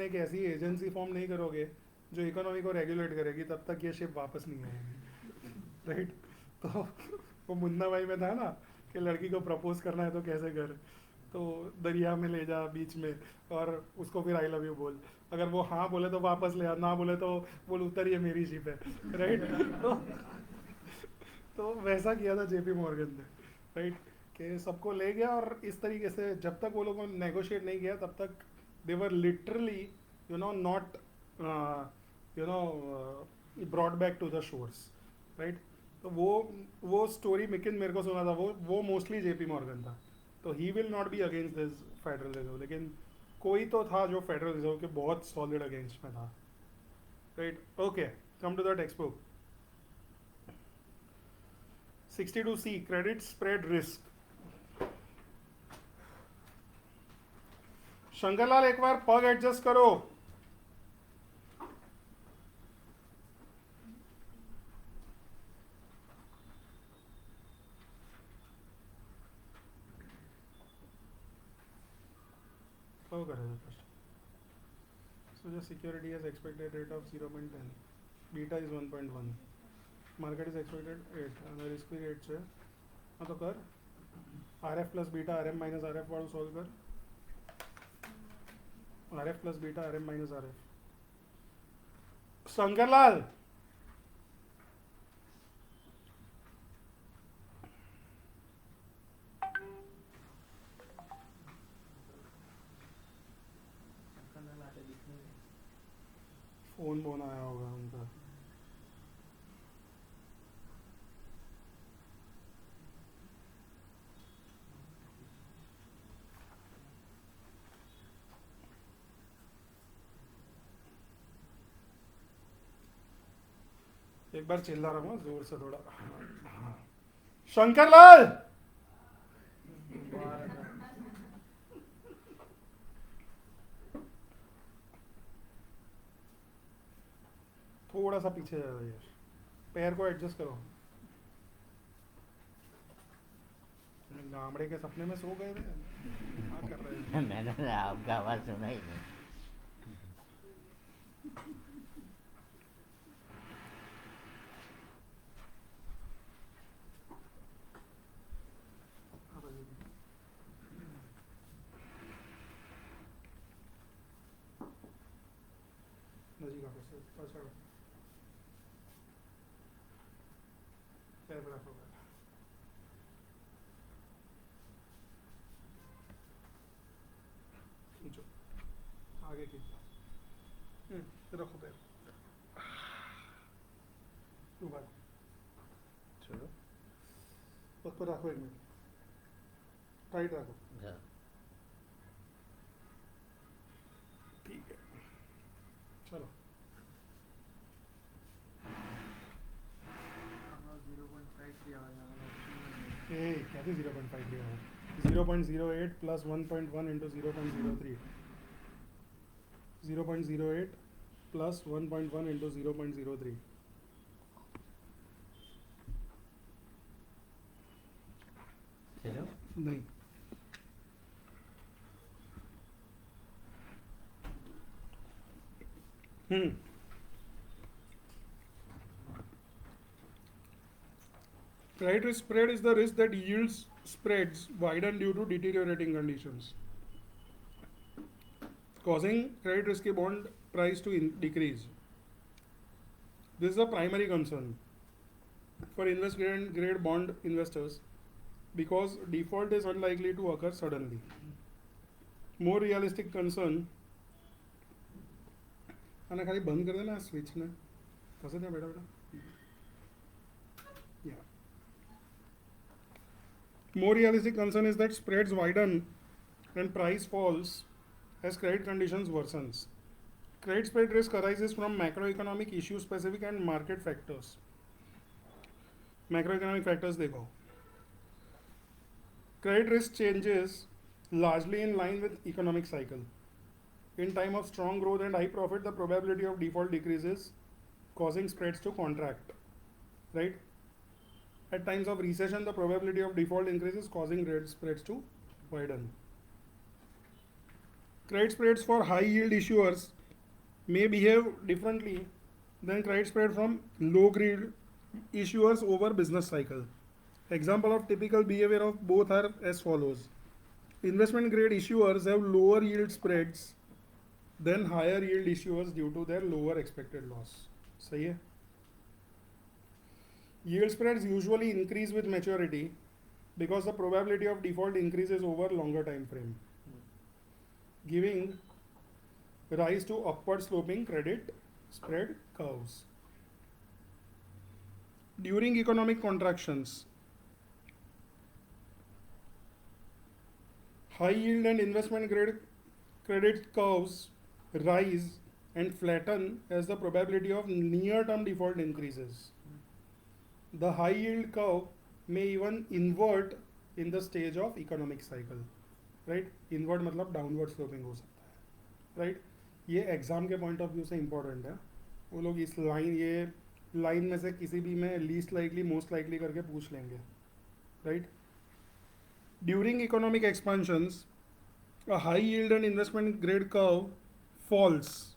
एक ऐसी एजेंसी फॉर्म नहीं करोगे जो इकोनॉमी को रेगुलेट करेगी, तब तक ये शिप वापस नहीं आएगी, राइट? तो वो मुन्ना भाई में था ना कि लड़की को प्रपोज करना है तो कैसे कर, तो दरिया में ले जा बीच में और उसको फिर आई लव यू बोल, अगर वो हाँ बोले तो वापस ले आ, ना बोले तो बोल उतर ये मेरी शिप है, राइट? तो वैसा किया था जेपी मॉर्गन ने, राइट? कि सबको ले गया और इस तरीके से जब तक वो लोगों ने नेगोशिएट नहीं किया तब तक they were literally not brought back to the shores, right? तो वो स्टोरी मिकिन मेरे को सुना था, वो मोस्टली जेपी मॉर्गन था। तो he will not be against this federal reserve, लेकिन कोई तो था जो फेडरल रिजर्व के बहुत सॉलिड अगेंस्ट में था, right? Okay, come to the text book. 62C, credit spread risk. Shankarlal एक बार पग एडजस्ट करो। So the security has expected rate of 0.10, beta is 1.1, market is expected 8 and risk भी 8 से, हाँ तो कर RF plus beta RM minus RF वालों solve कर, RF plus beta RM minus RF। Shankarlal phone आया होगा उनका। एक बार चिल्ला रहा हूँ जोर से थोड़ा। शंकरलाल थोड़ा सा पीछे जा रहा है यार, पैर को एडजस्ट करो। गामड़े के सपने में सो गए थे, क्या कर रहे हैं? मैंने आपका आवाज सुना ही नहीं। नजी का पैसा पैर पर रखो। खींचो आगे, खींचो, रखो पैर ऊपर, चलो उस पर रखो, एक मिनट टाइट रखो, ठीक है चलो। 0.5 कैसे 0.5 लिया है? 0.08 प्लस 1.1 इंटू 0.03, 0.08 प्लस 1.1 इंटू 0.03, चलो नहीं. Credit risk spread is the risk that yields spreads widen due to deteriorating conditions, causing credit risky bond price to decrease. This is a primary concern for investment grade bond investors because default is unlikely to occur suddenly. More realistic concern. आना खाली बंद कर देना switch ने कसं द्या बेटा बेटा. Yeah. More realistic concern is that spreads widen and price falls as credit conditions worsens. Credit spread risk arises from macroeconomic issue specific and market factors. Macroeconomic factors देखो. Credit risk changes largely in line with economic cycle. In time of strong growth and high profit, the probability of default decreases, causing spreads to contract. Right? At times of recession, the probability of default increases, causing credit spreads to widen. Credit spreads for high yield issuers may behave differently than credit spread from low grade issuers over business cycle. Example of typical behavior of both are as follows. Investment grade issuers have lower yield spreads than higher yield issuers due to their lower expected loss. सही है? Yield spreads usually increase with maturity because the probability of default increases over longer time frame, giving rise to upward sloping credit spread curves. During economic contractions, high yield and investment grade credit curves rise and flatten as the probability of near-term default increases. The high yield curve may even invert in the stage of economic cycle. Right? Invert मतलब downward sloping हो सकता है. Right? ये exam के point of view से important है. वो लोग इस लाइन में से किसी भी में लीस्ट लाइकली मोस्ट लाइकली करके पूछ लेंगे. Right? During economic expansions a high yield and investment grade curve falls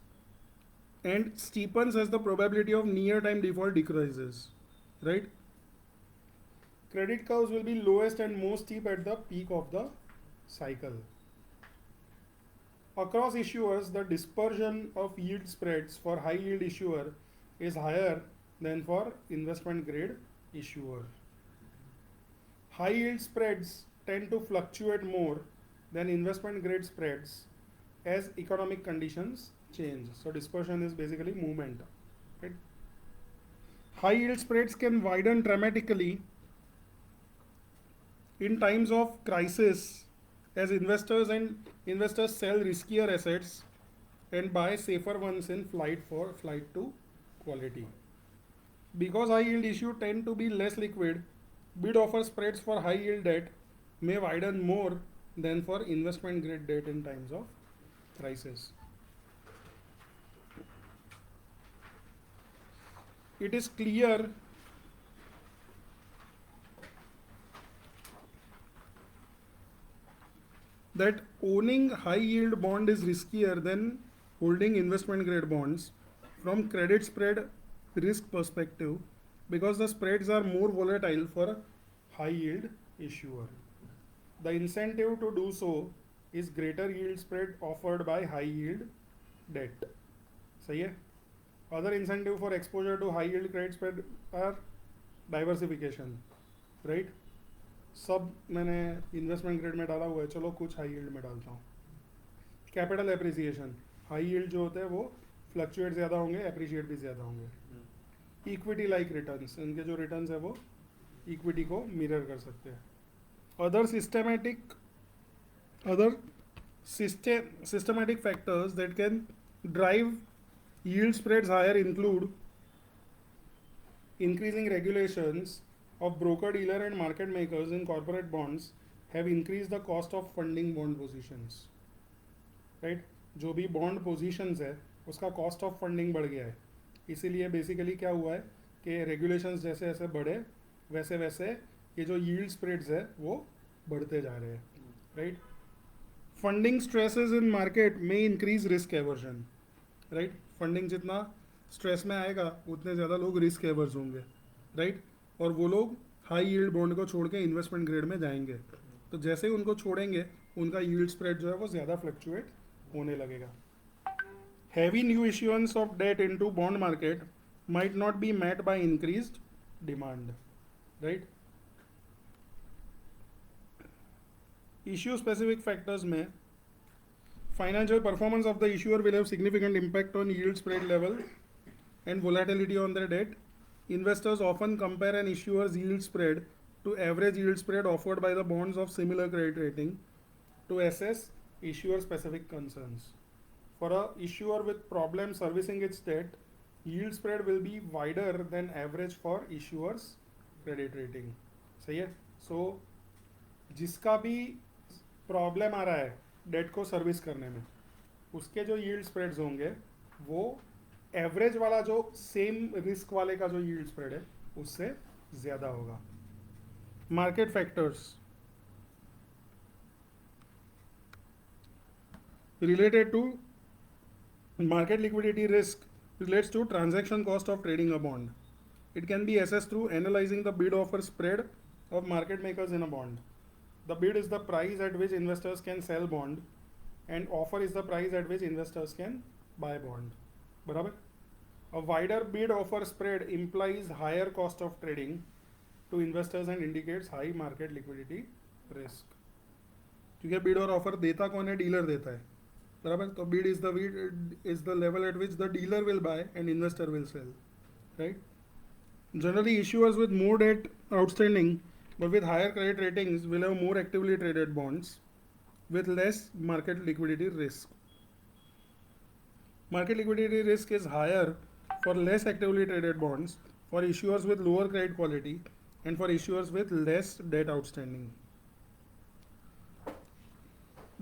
and steepens as the probability of near time default decreases. Right? Credit curves will be lowest and most steep at the peak of the cycle. Across issuers, the dispersion of yield spreads for high yield issuer is higher than for investment grade issuer. High yield spreads tend to fluctuate more than investment grade spreads as economic conditions change. So dispersion is basically movement. Right? High yield spreads can widen dramatically in times of crisis as investors sell riskier assets and buy safer ones in flight to quality. Because high yield issues tend to be less liquid, bid offer spreads for high yield debt may widen more than for investment grade debt in times of crisis. It is clear that owning high yield bond is riskier than holding investment grade bonds from credit spread risk perspective because the spreads are more volatile for high yield issuer. The incentive to do so is greater yield spread offered by high yield debt. सही है? Other incentive for exposure to high yield credit spread are diversification, right? सब मैंने investment grade में डाला हुआ है, चलो कुछ high yield में डालता हूँ. Capital appreciation, high yield जो होते हैं वो fluctuate ज़्यादा होंगे, appreciate भी ज़्यादा होंगे. Equity like returns, इनके जो returns है वो equity को mirror कर सकते हैं. Other systematic factors that can drive yield spreads higher include increasing regulations of broker dealer and market makers in corporate bonds have increased the cost of funding bond positions. Right? जो भी bond positions है उसका cost of funding बढ़ गया है. इसीलिए basically क्या हुआ है कि regulations जैसे जैसे बढ़े वैसे वैसे ये जो yield spreads है वो बढ़ते जा रहे हैं, right. Funding stresses in market में increase risk aversion, right. Funding जितना स्ट्रेस में आएगा उतने ज़्यादा लोग रिस्क एवर्स होंगे, राइट. और वो लोग हाई यील्ड बॉन्ड को छोड़ के इन्वेस्टमेंट ग्रेड में जाएंगे. तो जैसे ही उनको छोड़ेंगे उनका यील्ड स्प्रेड जो है वो ज़्यादा फ्लक्चुएट होने लगेगा. Heavy new issuance of debt into bond market might not be met by increased demand, right. Issue specific factors में financial performance of the issuer will have significant impact on yield spread level and volatility on their debt. Investors often compare an issuer's yield spread to average yield spread offered by the bonds of similar credit rating to assess issuer specific concerns. For a issuer with problem servicing its debt, yield spread will be wider than average for issuer's credit rating. सही है. So जिसका भी problem आ रहा है date को service करने में, उसके जो यील्ड स्प्रेड्स होंगे वो एवरेज वाला जो सेम रिस्क वाले का जो यील्ड स्प्रेड है उससे ज़्यादा होगा. Market factors related to market liquidity risk relates to transaction cost of trading a bond. It can be assessed through analyzing the bid offer spread of market makers in a bond. The bid is the price at which investors can sell bond and offer is the price at which investors can buy bond. बराबर. A wider bid offer spread implies higher cost of trading to investors and indicates high market liquidity risk. क्योंकि bid और offer देता कौन है? Dealer देता है. बराबर. तो bid is the level at which the dealer will buy and investor will sell, right. Generally issuers with more debt outstanding but with higher credit ratings will have more actively traded bonds with less market liquidity risk. Market liquidity risk is higher for less actively traded bonds, for issuers with lower credit quality and for issuers with less debt outstanding.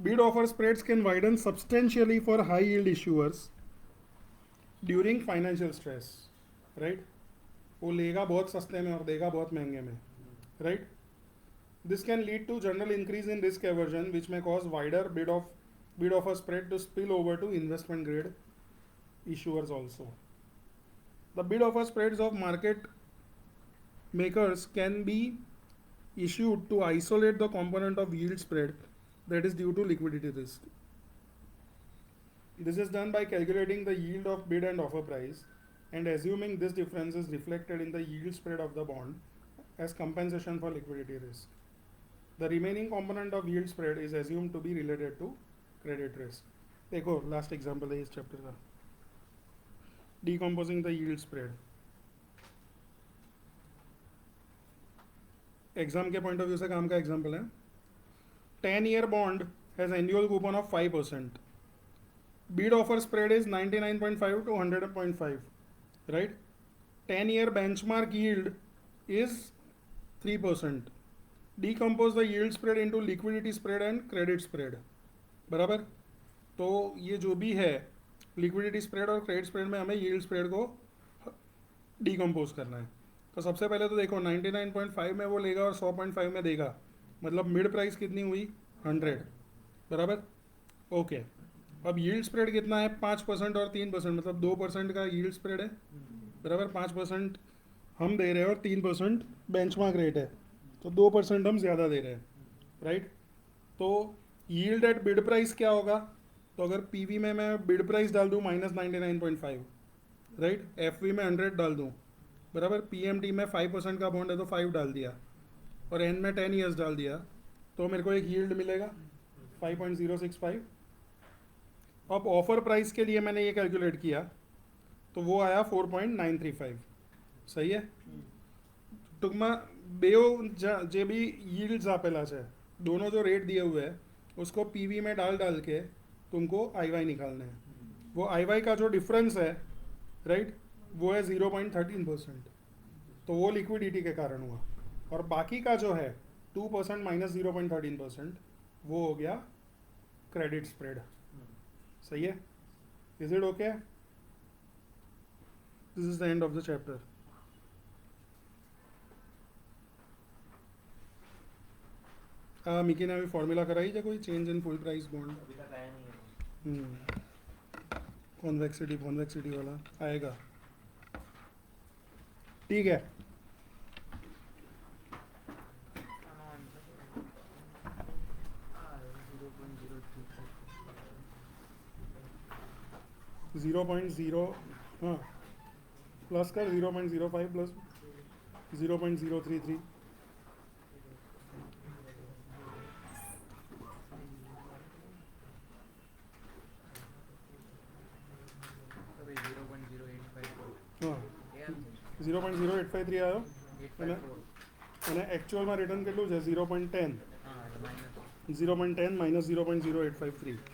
Bid offer spreads can widen substantially for high yield issuers during financial stress, right. वो लेगा बहुत सस्ते में और देगा बहुत महंगे में, right. This can lead to general increase in risk aversion which may cause wider bid offer spread to spill over to investment grade issuers also. The bid offer spreads of market makers can be issued to isolate the component of yield spread that is due to liquidity risk. This is done by calculating the yield of bid and offer price and assuming this difference is reflected in the yield spread of the bond as compensation for liquidity risk. The remaining component of yield spread is assumed to be related to credit risk. देखो last example है इस chapter का. Decomposing the yield spread. Exam के point of view से काम का example है. 10-year bond has annual coupon of 5%. Bid offer spread is 99.5 to 100.5, right. 10-year benchmark yield is 3%. Decompose the yield spread into liquidity spread and credit spread. बराबर. तो ये जो भी है लिक्विडिटी स्प्रेड और क्रेडिट स्प्रेड में हमें यील्ड स्प्रेड को डिकम्पोज करना है. तो सबसे पहले तो देखो 99.5 में वो लेगा और 100.5 में देगा, मतलब मिड प्राइस कितनी हुई? 100. बराबर. ओके. अब यील्ड स्प्रेड कितना है? 5% और 3%, मतलब 2% का यील्ड स्प्रेड है. बराबर. 5% हम दे रहे हैं और 3% बेंचमार्क रेट है, तो 2% हम ज़्यादा दे रहे हैं, राइट. तो यील्ड एट बिड प्राइस क्या होगा? तो अगर पीवी में मैं बिड प्राइस डाल दूँ -99.5, राइट. एफवी में 100 डाल दूँ, बराबर. पीएमटी में 5% का बॉन्ड है तो 5 डाल दिया और एन में 10 ईयर्स डाल दिया, तो मेरे को एक यील्ड मिलेगा 5.065. अब ऑफर प्राइस के लिए मैंने ये कैलकुलेट किया तो वो आया 4.935. सही है. टुकमा बेओ जे भी यील्ड्स आपेला है, दोनों जो रेट दिए हुए हैं उसको पीवी में डाल के तुमको आईवाई निकालना है. वो आईवाई का जो डिफरेंस है, राइट, वो है 0.13%. तो वो लिक्विडिटी के कारण हुआ. और बाकी का जो है 2% माइनस 0.13% वो हो गया क्रेडिट स्प्रेड. सही है. Is it okay? This is the end of the chapter. Mickey ने अभी फॉर्मूला कराई है कोई change in full price bond अभी तक आया नहीं है कॉन्वेक्सिटी वाला आएगा ठीक है जीरो पॉइंट जीरो हाँ प्लस कर 0.05 प्लस 0.033 तो भाई 0.0854 हाँ એ આવશે 0.0853 આવ્યો અને 854 અને એકચ્યુઅલમાં રિટર્ન કેટલું છે 0.10 હા માઇનસ 0.10 માઇનસ 0.0853